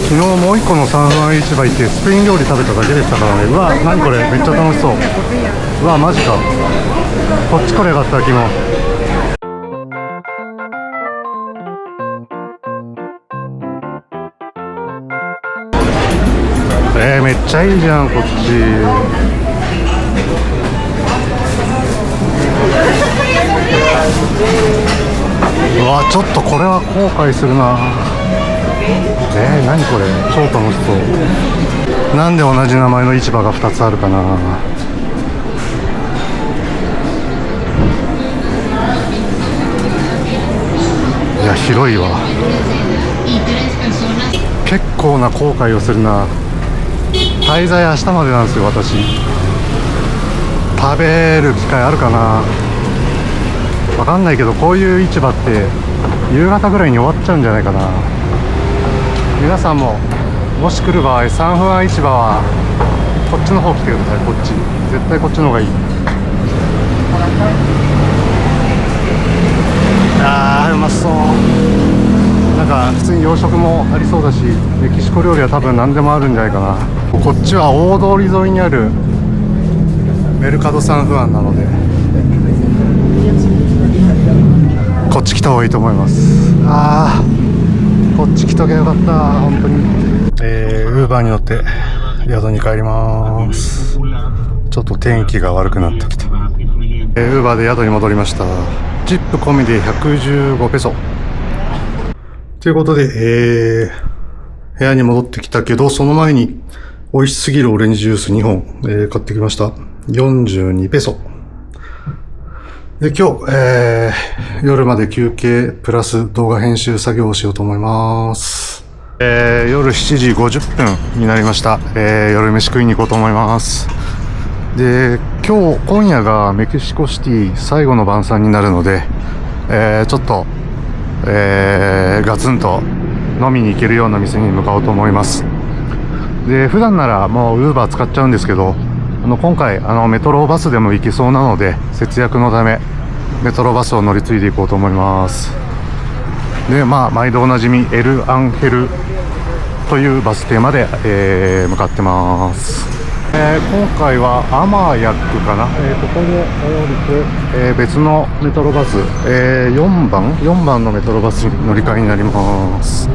昨日もう一個のサンフアン市場行ってスペイン料理食べただけでしたからね。うわ、何これ、めっちゃ楽しそう。うわ、マジか、こっち来ればよかった、昨日。めっちゃいいじゃん、こっち。うわ、ちょっとこれは後悔するな。何これ、超楽しそう。なんで同じ名前の市場が2つあるかな。いや、広いわ。結構な後悔をするな。滞在明日までなんですよ、私。食べる機会あるかな、わかんないけど、こういう市場って夕方ぐらいに終わっちゃうんじゃないかな。皆さんももし来る場合、サンフアン市場はこっちの方来てください。こっち絶対こっちの方がいい。うまそう。なんか普通に洋食もありそうだし、メキシコ料理は多分何でもあるんじゃないかな。こっちは大通り沿いにあるメルカドサンフアンなので、こっち来た方がいいと思います。こっち来とけばよかった、本当に。ウーバーに乗って宿に帰ります。ちょっと天気が悪くなってきた。ウーバーで宿に戻りました。チップ込みで115ペソということで、部屋に戻ってきたけど、その前に美味しすぎるオレンジジュース2本、買ってきました。42ペソで、今日、夜まで休憩プラス動画編集作業をしようと思います。夜7時50分になりました。夜飯食いに行こうと思います。で、今夜がメキシコシティ最後の晩餐になるので、ちょっと、ガツンと飲みに行けるような店に向かおうと思います。で、普段ならもう Uber 使っちゃうんですけど、今回メトロバスでも行けそうなので、節約のためメトロバスを乗り継いでいこうと思います。で毎度おなじみエル・アンヘルというバス停まで、向かってます。今回はアマヤックかな、ここで降りて、別のメトロバス、4番のメトロバスに乗り換えになります。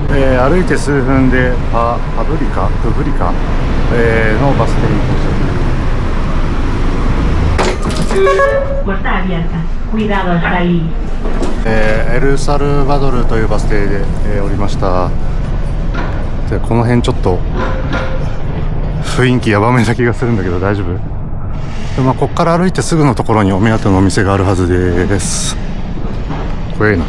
歩いて数分でフブリカ、のバス停に到着。エルサルバドルというバス停で、降りました。でこの辺ちょっと雰囲気ヤバめな気がするんだけど大丈夫？でこっから歩いてすぐのところにお目当てのお店があるはずです。怖いな。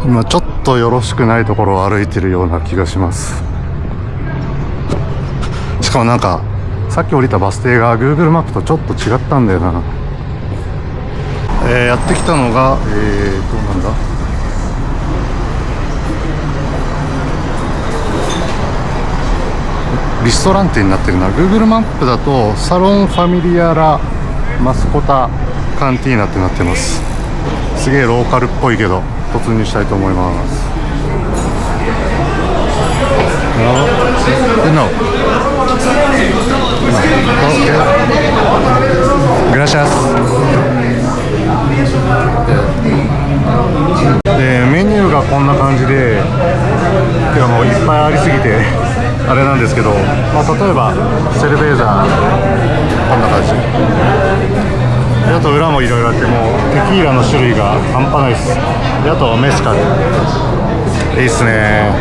今ちょっとよろしくないところを歩いてるような気がします。しかもなんかさっき降りたバス停が Google マップとちょっと違ったんだよな。やってきたのが、どうなんだ、リストランテになってるな。 Google マップだとサロンファミリアラマスコタカンティーナってなってます。すげえローカルっぽいけど突入したいと思います。グラシャス。でメニューがこんな感じで、てかもういっぱいありすぎてあれなんですけど、例えばセルベーザーこんな感じで、あと裏もいろいろあって、もうテキーラの種類が半端ないです。であとメスカルいいっすね。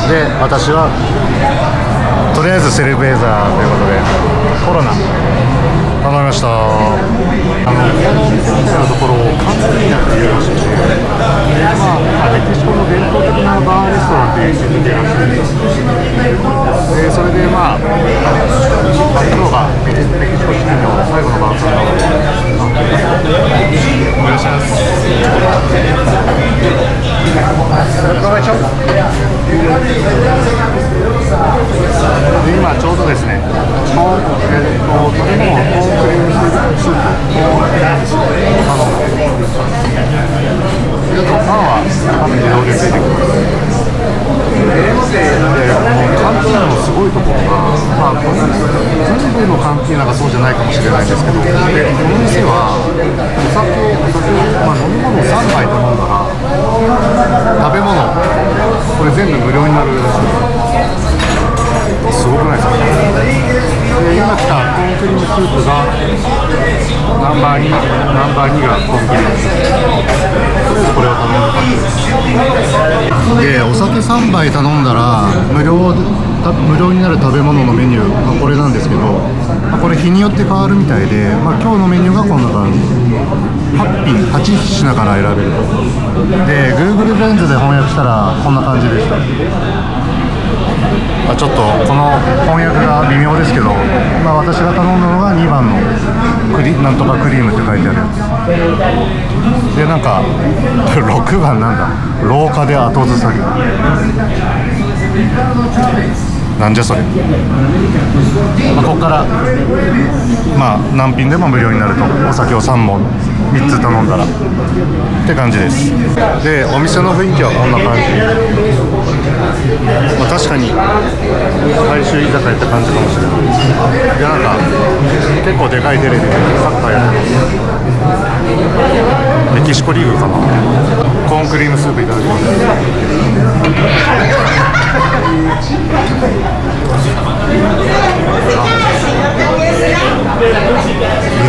で私はとりあえずセルベーザーということでコロナ頼みました。この店のところをカントリーナっていうらしくて、メキシコの伝統的なバーレストランっていう位置づけらしいです。でそれでプロがメキシコシティの最後の晩餐なのでお願いします。で今ちょうどですね、食べ物をコーンクリームスープパンは多分自動でついてきます。でカンティーナのすごいところが、全部のカンティーナがそうじゃないかもしれないんですけど、でこの店はお酒、飲み物を3杯頼んだら食べ物これ全部無料になるらしい。すごくないですか？で今来たコーンクリームスープがナンバー2がコーンクリームスープ。とりあえずこれを頼んで感じです。でお酒3杯頼んだら無料になる食べ物のメニュー、これなんですけど、これ日によって変わるみたいで、今日のメニューがこんな感じ。8品から選べると。で Google レンズで翻訳したらこんな感じでした。ちょっとこの翻訳が微妙ですけど、私が頼んだのが2番のなんとかクリームって書いてあるやつで、なんか6番なんだ、廊下で後ずさり、なんじゃそれ。ここから何品でも無料になると、お酒を3つ頼んだらって感じです。でお店の雰囲気はこんな感じ。確かに大衆居酒屋って感じかもしれないです。でなんか結構でかいテレビでサッカーやってます。メキシコリーグかな。コーンクリームスープいただきます。日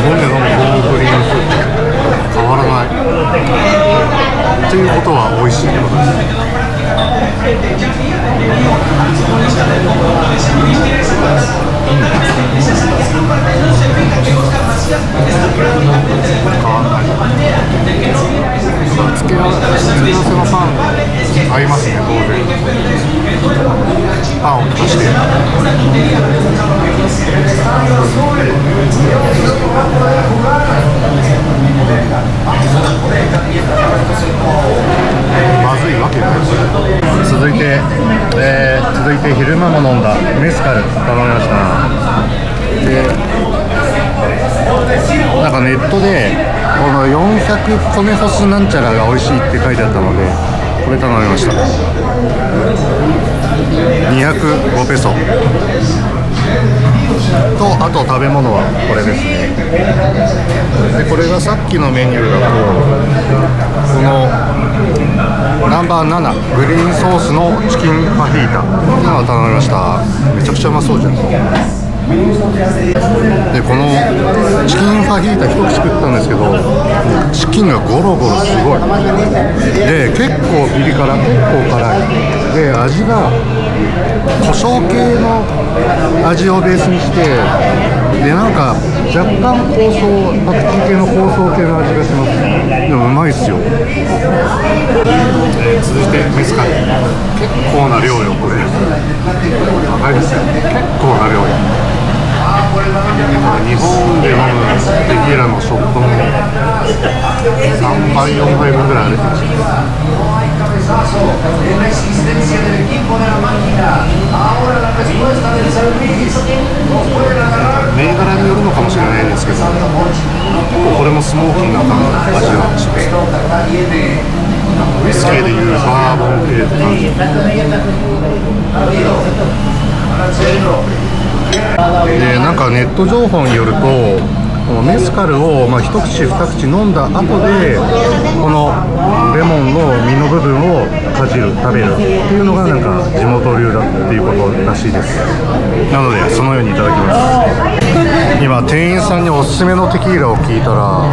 本で飲むコーンクリームスープ変わらないっていうことは美味しいってことです。変わらない。付け合わせのパン合いますね、当然。パンを足して昼間も飲んだメスカル頼みました。でなんかネットでこの400コネホスなんちゃらが美味しいって書いてあったのでこれ頼みました。205ペソと、あと食べ物はこれですね。でこれがさっきのメニューだとこのナンバー7グリーンソースのチキンファヒータっていうのを頼みました。めちゃくちゃうまそうじゃん。でこのチキンファヒータ一口食ったんですけどチキンがゴロゴロすごいで結構ピリ辛結構辛いで味が胡椒系の味をベースにしてでなんか若干香草パクチー系の香草系の味がします。でもうまいっすよ。続いてメスカル結構な量よこれ。高いですよ結構な量よ。日本で飲むテキーラのショットの3杯4杯分ぐらいある。銘柄によるのかもしれないんですけど結構これもスモーキーな感じの味がします。ウイスキーでいうバーボン系って感じ。でなんかネット情報によるとこのメスカルを一口二口飲んだ後でこのレモンの実の部分をかじる食べるっていうのがなんか地元流だっていうことらしいです。なのでそのようにいただきます。今店員さんにおすすめのテキーラを聞いたら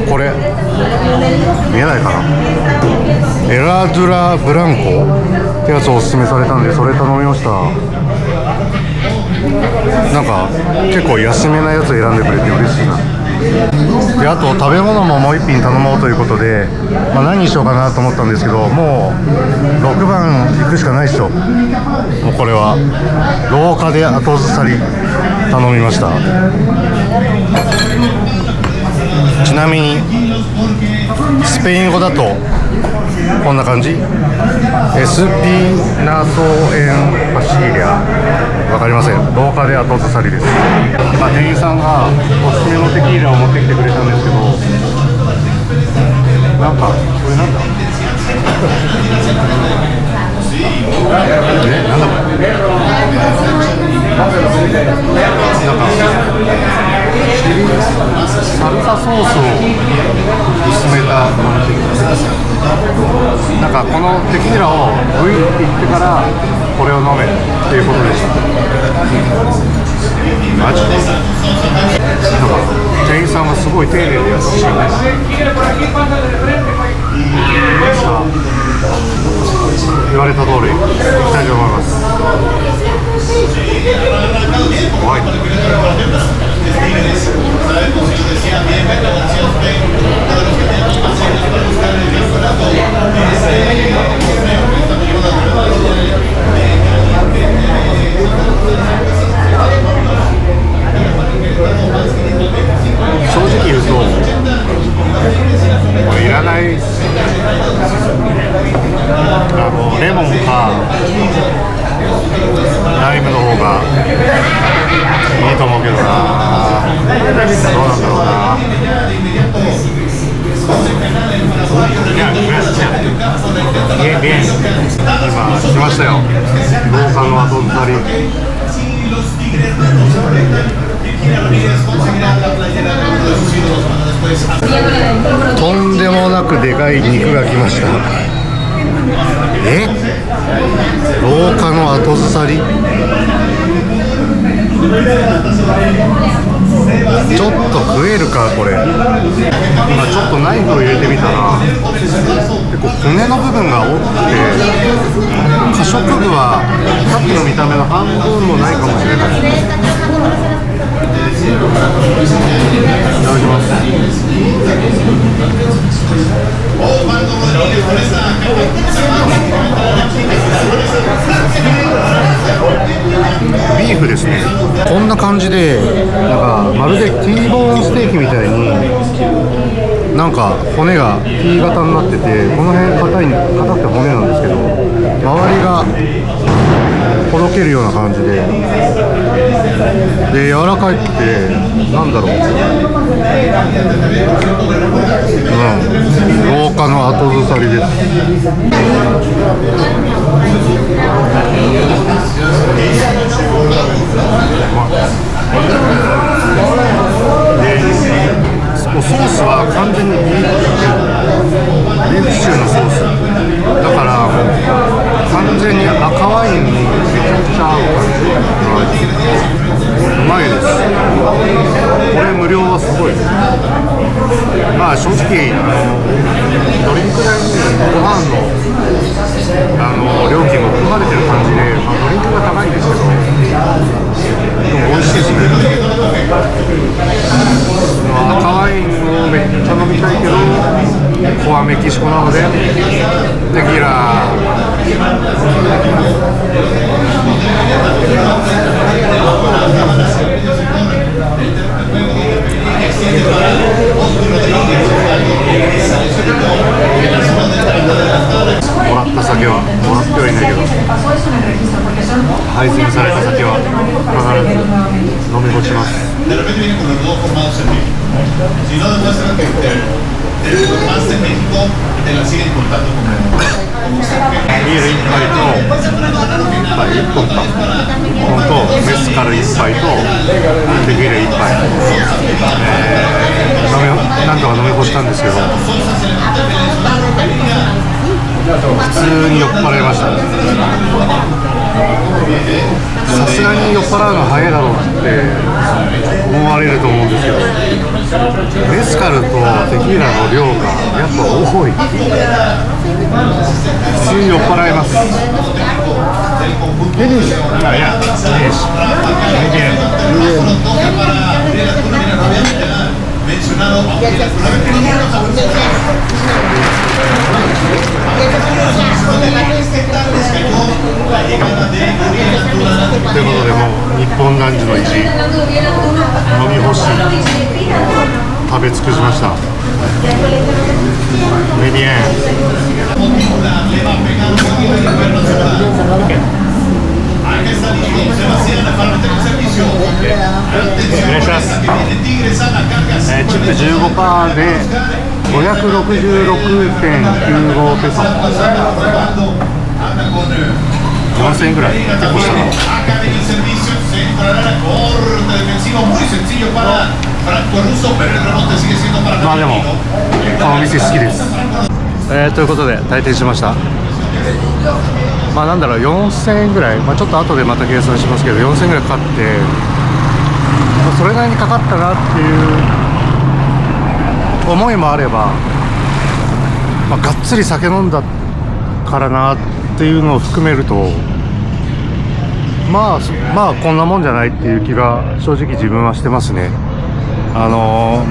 これ見えないかな、エラドゥラブランコってやつをおすすめされたんでそれ頼みました。なんか結構安めなやつ選んでくれて嬉しいな。であと食べ物ももう一品頼もうということで、何にしようかなと思ったんですけどもう6番行くしかないでしょ。もうこれは廊下で後ずさり頼みました。ちなみにスペイン語だとこんな感じ。エスピナソエンパシーリアわかりません。廊下で後ずさりです。店員さんがおすすめのテキーラを持ってきてくれたんですけどなんかこれなんだなんだこれチリサルサソースを薄めたなんかこのテキーラをグイっていってからこれを飲めっていうことでした。マジでなんか店員さんがすごい丁寧で優しいね。さあ言われた通り行きたいと思います。怖い正直言うとこれいらないっす。レモンかライムの方がいいと思うけどな。どうなんだろうな。今来ましたよ廊下の後ずさり。とんでもなくでかい肉が来ました。廊下の後ずさり。ちょっと食えるかこれ。今ちょっとナイフを入れてみたら結構骨の部分が多くて可食部はさっきの見た目の半分もないかもしれない。いただきます。ビーフですね。こんな感じでなんかまるで T ボーンステーキみたいになんか骨が T 型になっててこの辺硬くて骨なんですけど周りがほどけるような感じで、柔らかいってなんだろう、廊下の後ずさりです。もうソースは完全にビーフシチューのソースだから、もう完全に赤ワインにめちゃくちゃ合う感じ、うまいです。これ無料はすごい。まあ正直ドリンク代にご飯の料金も含まれてる感じで、ドリンクが高いんですけど、でも美味しいですね。赤ワインをめっちゃ飲みたいけど、ここはメキシコなのでテキーラ。もらった酒はもらってはいないけど、配膳された酒は必ず飲み干します。ビール1杯と1本かメスカル1杯とテキーラ1杯、なんとか飲み干したんですけど、普通に酔っ払いました。さすがに酔っ払うの早いだろうって思われると思うんですけど、メスカルとテキーラの量がやっぱ多い。普通に酔っ払います。ということで、もう日本ランチの1飲み干し食べ尽くしました。メディエンお願いします。チップ 15% で566.95 ペソ、4000円ぐらい結構したな。まあでもこの店好きです。ということで退店しました。まあなんだろう、4000円ぐらい、ちょっと後でまた計算しますけど、4000円ぐらいかかって、それなりにかかったなっていう思いもあれば、がっつり酒飲んだからなっていうのを含めると、まあこんなもんじゃないっていう気が正直自分はしてますね。マ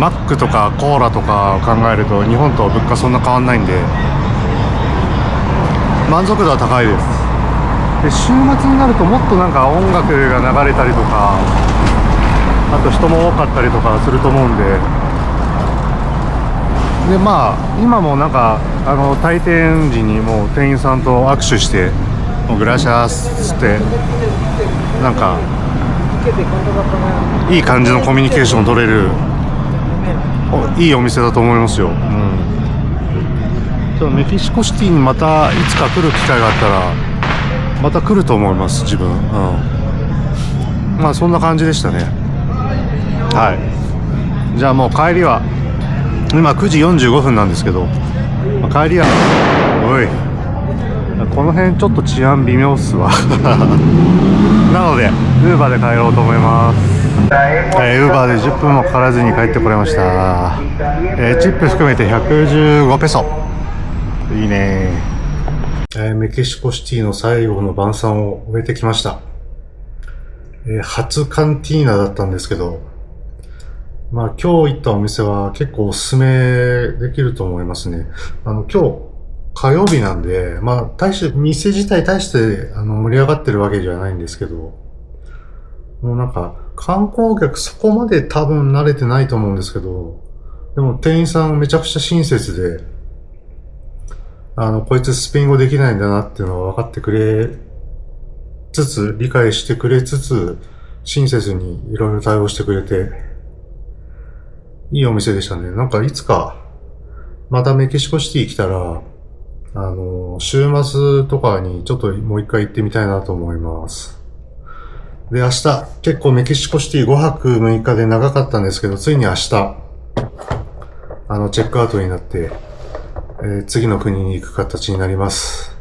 ックとかコーラとかを考えると日本と物価そんな変わんないんで、満足度は高いです。で、週末になるともっとなんか音楽が流れたりとか、あと人も多かったりとかすると思うんで、今もなんか退店時にもう店員さんと握手してもうグラシャスってなんかいい感じのコミュニケーション取れるいいお店だと思いますよ。メキシコシティにまたいつか来る機会があったらまた来ると思います自分。そんな感じでしたね。はい。じゃあもう帰りは今9時45分なんですけど、帰りはおいこの辺ちょっと治安微妙っすわなのでウーバーで帰ろうと思います。ウーバーで10分もかからずに帰ってこれました。チップ含めて115ペソ。いいね。メキシコシティの最後の晩餐を終えてきました。初カンティーナだったんですけど、今日行ったお店は結構おすすめできると思いますね。今日火曜日なんで、店自体大して盛り上がってるわけじゃないんですけど、もうなんか観光客そこまで多分慣れてないと思うんですけど、でも店員さんめちゃくちゃ親切で、こいつスペイン語できないんだなっていうのは分かってくれつつ、理解してくれつつ、親切にいろいろ対応してくれて、いいお店でしたね。なんかいつか、またメキシコシティ来たら、週末とかにちょっともう一回行ってみたいなと思います。で、明日、結構メキシコシティ5泊6日で長かったんですけど、ついに明日、チェックアウトになって、次の国に行く形になります。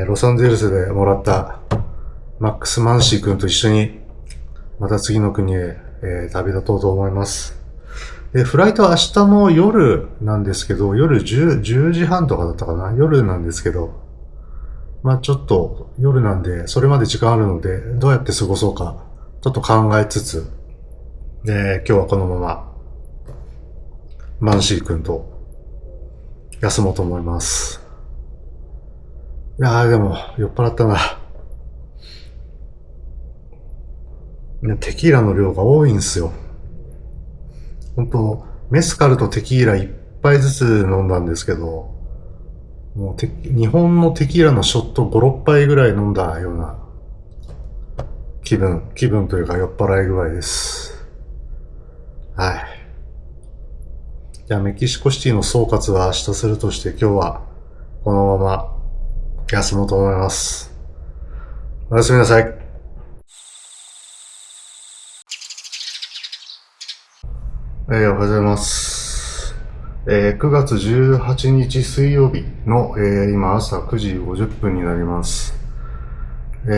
ロサンゼルスでもらったマックス・マンシー君と一緒に、また次の国へ、旅立とうと思います。で、フライトは明日の夜なんですけど、夜10時半とかだったかな、夜なんですけど、まあちょっと夜なんで、それまで時間あるので、どうやって過ごそうか、ちょっと考えつつ、で、今日はこのまま、マンシー君と休もうと思います。いやーでも、酔っ払ったな。テキーラの量が多いんですよ。本当メスカルとテキーラ1杯ずつ飲んだんですけど、もう日本のテキーラのショット5、6杯ぐらい飲んだような気分というか酔っ払い具合です。はい。じゃあメキシコシティの総括は明日するとして、今日はこのまま休もうと思います。おやすみなさい。おはようございます。9月18日水曜日の、今朝9時50分になります。今日、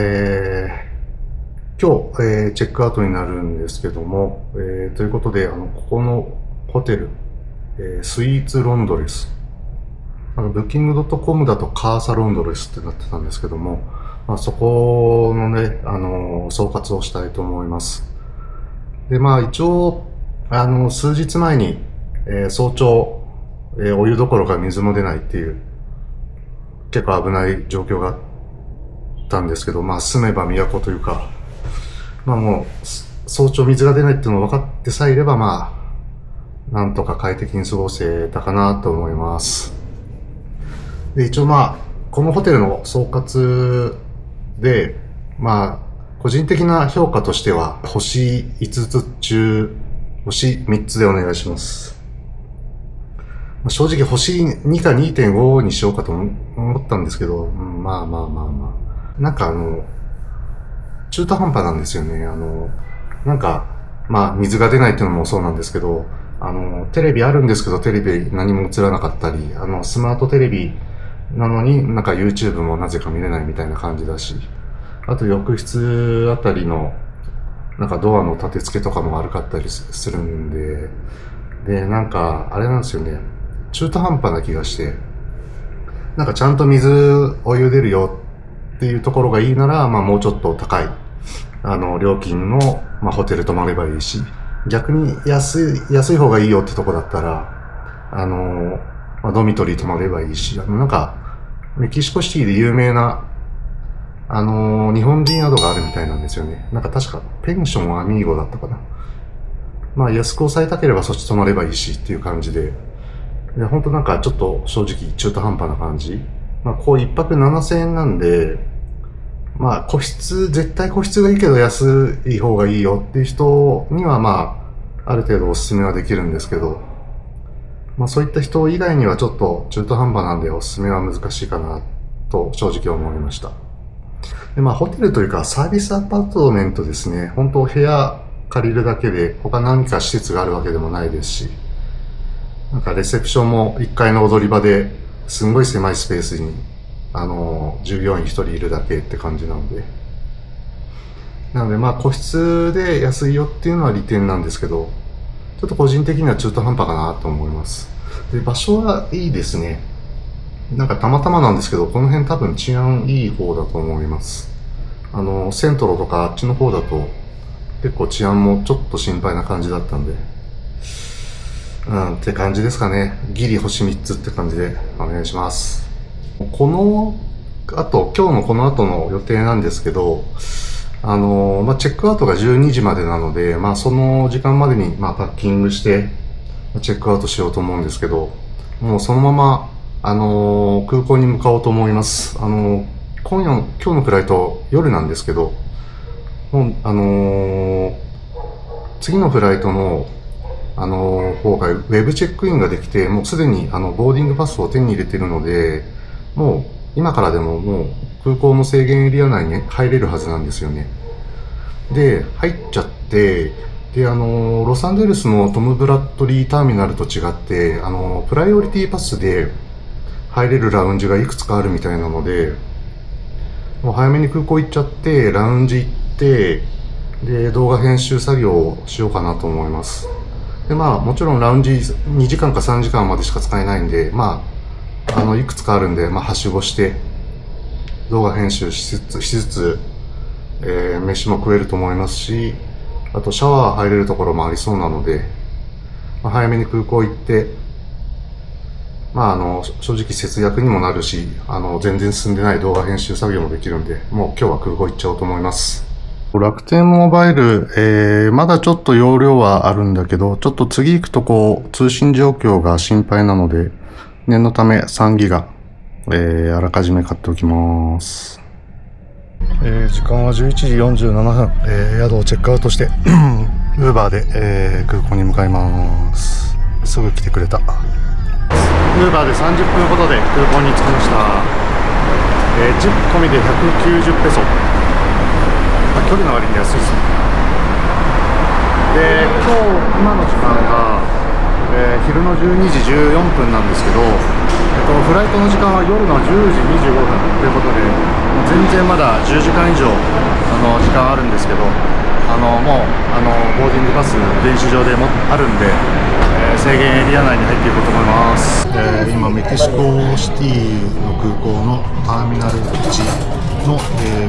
チェックアウトになるんですけども、ということで、ここのホテル、スイーツロンドレス。ブッキング.com だとカーサロンドレスってなってたんですけども、まあ、そこのね、総括をしたいと思います。で、まあ一応、数日前に、早朝、お湯どころか水も出ないっていう、結構危ない状況があったんですけど、まあ住めば都というか、まあもう、早朝水が出ないっていうのを分かってさえいれば、まあ、なんとか快適に過ごせたかなと思います。で、一応まあ、このホテルの総括で、まあ、個人的な評価としては、星5つ中、星3つでお願いします。正直星2か 2.5 にしようかと思ったんですけど、まあ。なんか中途半端なんですよね。なんか、まあ水が出ないっていうのもそうなんですけど、テレビあるんですけど、テレビ何も映らなかったり、スマートテレビなのになんか YouTube もなぜか見れないみたいな感じだし、あと浴室あたりのなんかドアの立て付けとかも悪かったりするんで、で、なんか、あれなんですよね。中途半端な気がして、なんかちゃんとお湯出るよっていうところがいいなら、まあもうちょっと高い、料金の、まあホテル泊まればいいし、逆に安い方がいいよってとこだったら、まあ、ドミトリー泊まればいいし、なんか、メキシコシティで有名な、日本人宿があるみたいなんですよね。なんか確かペンションアミーゴだったかな。まあ安く抑えたければそっち泊まればいいしっていう感じで。で、ほんとなんかちょっと正直中途半端な感じ。まあこう一泊7000円なんで、まあ絶対個室がいいけど安い方がいいよっていう人にはまあ、ある程度おすすめはできるんですけど、まあそういった人以外にはちょっと中途半端なんでおすすめは難しいかなと正直思いました。で、まあ、ホテルというかサービスアパートメントですね。本当部屋借りるだけで他何か施設があるわけでもないですし、なんかレセプションも1階の踊り場ですんごい狭いスペースに、従業員1人いるだけって感じなので。なのでまあ個室で安いよっていうのは利点なんですけど、ちょっと個人的には中途半端かなと思います。で、場所はいいですね。なんかたまたまなんですけど、この辺多分治安いい方だと思います。セントロとかあっちの方だと結構治安もちょっと心配な感じだったんで、って感じですかね。ギリ星3つって感じでお願いします。今日のこの後の予定なんですけど、まあ、チェックアウトが12時までなので、まあ、その時間までに、まあ、パッキングして、チェックアウトしようと思うんですけど、もうそのまま、空港に向かおうと思います。今日のフライト夜なんですけど、もう次のフライトの方がウェブチェックインができて、もうすでにボーディングパスを手に入れているので、もう今からでももう空港の制限エリア内に入れるはずなんですよね。で、入っちゃって、で、ロサンゼルスのトム・ブラッドリーターミナルと違って、プライオリティパスで入れるラウンジがいくつかあるみたいなので、もう早めに空港行っちゃって、ラウンジ行って、で、動画編集作業をしようかなと思います。で、まあ、もちろんラウンジ2時間か3時間までしか使えないんで、まあ、いくつかあるんで、まあ、はしごして、動画編集しつつ、飯も食えると思いますし、あとシャワー入れるところもありそうなので、まあ、早めに空港行って、まあ、正直節約にもなるし、全然進んでない動画編集作業もできるんで、もう今日は空港行っちゃおうと思います。楽天モバイル、まだちょっと容量はあるんだけど、ちょっと次行くとこう、通信状況が心配なので、念のため3ギガ、あらかじめ買っておきます。時間は11時47分、宿をチェックアウトして、ウーバーで、空港に向かいます。すぐ来てくれた。ウーバーで30分ほどで空港に着きました。チップ込みで190ペソ。距離の割に安いですね。で、今の時間が、昼の12時14分なんですけど、フライトの時間は夜の10時25分ということで、全然まだ10時間以上時間あるんですけど、もうボーディングパス練習場でもあるんで、制限エリア内に入っていこうと思います。今メキシコシティの空港のターミナル1の、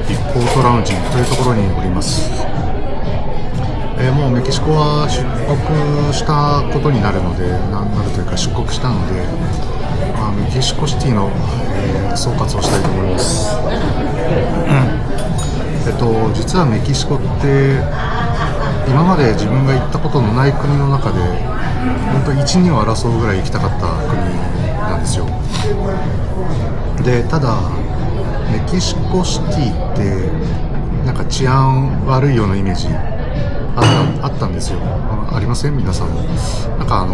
ビッグポートラウンジというところにおります。もうメキシコは出国したことになるので、なるというか出国したので、まあ、メキシコシティの、総括をしたいと思います。実はメキシコって今まで自分が行ったことのない国の中で本当に1、2を争うぐらい行きたかった国なんですよ。で、ただメキシコシティってなんか治安悪いようなイメージあったんですよ。ありません？皆さんも。なんか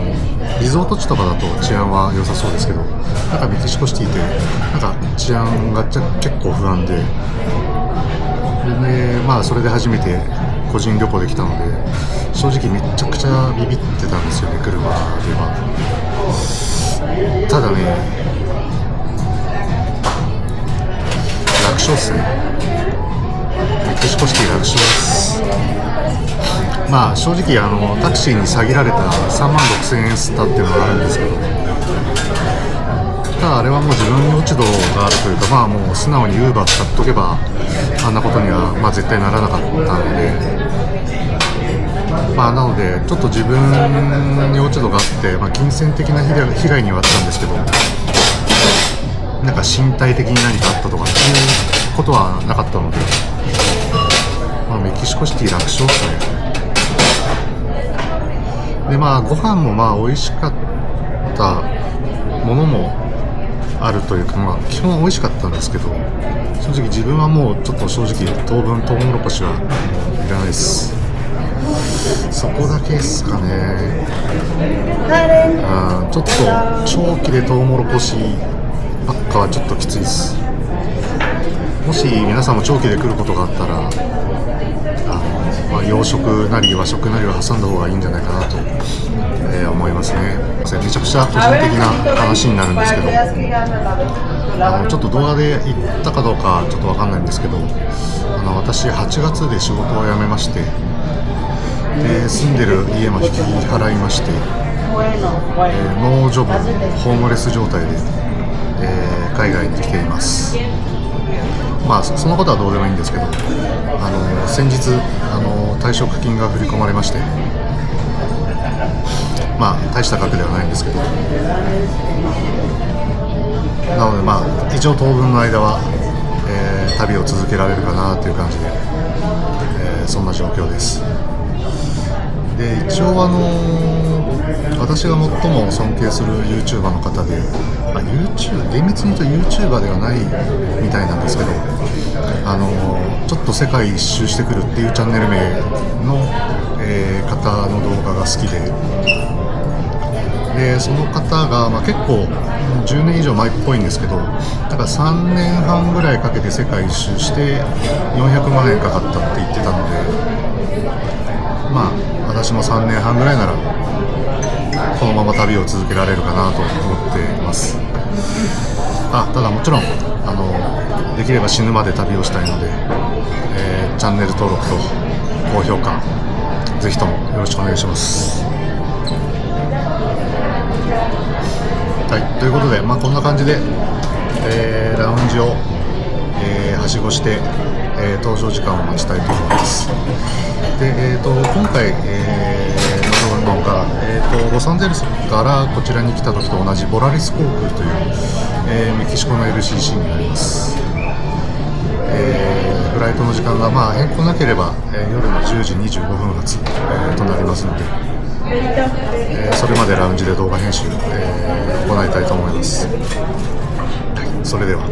リゾート地とかだと治安は良さそうですけど、なんかメキシコシティってなんか治安が結構不安で、まあそれで初めて個人旅行できたので、正直めちゃくちゃビビってたんですよね、車では。ただね、楽勝っすね。メキシコシティ楽勝です。まあ正直タクシーに下げられた3万6000円吸ったっていうのがあるんですけど、ただあれはもう自分に落ち度があるというか、まあもう素直に Uber 使っとけばあんなことにはまあ絶対ならなかったので、まあなのでちょっと自分に落ち度があって、まあ、金銭的な被害にはあったんですけど、なんか身体的に何かあったとかっていうことはなかったので、まあ、メキシコシティ楽勝ですね。で、まあご飯もまあ美味しかったものもあるというか、まあ基本美味しかったんですけど、正直自分はもうちょっと正直当分トウモロコシはいらないです。そこだけですかね。ちょっと長期でトウモロコシばっかはちょっときついです。もし皆さんも長期で来ることがあったら、まあ、洋食なり和食なりを挟んだ方がいいんじゃないかなと、思いますね。めちゃくちゃ個人的な話になるんですけど、ちょっと動画で言ったかどうかちょっとわかんないんですけど、私8月で仕事を辞めまして、で住んでる家も引き払いまして、ノージョブホームレス状態で、海外に来ています。まあそのことはどうでもいいんですけど、先日退職金が振り込まれまして、まあ大した額ではないんですけど、なのでまあ一応当分の間は、旅を続けられるかなという感じで、そんな状況です。で、一応私が最も尊敬する YouTuber の方で、厳密に言うと YouTuber ではないみたいなんですけど、ちょっと世界一周してくるっていうチャンネル名の、方の動画が好きで、その方が、結構10年以上前っぽいんですけど、だから3年半ぐらいかけて世界一周して400万円かかったって言ってたので、私も3年半ぐらいならこのまま旅を続けられるかなと思っています。ただもちろんできれば死ぬまで旅をしたいので、チャンネル登録と高評価ぜひともよろしくお願いします。はい、ということで、こんな感じで、ラウンジを、はしごして、搭乗時間を待ちたいと思います。で、今回、乗るのが、ロサンゼルスからこちらに来た時と同じボラリス航空という、メキシコの LCC になります。フライトの時間が変更なければ、夜の10時25分発、となりますので、それまでラウンジで動画編集、行いたいと思います。はい、それでは。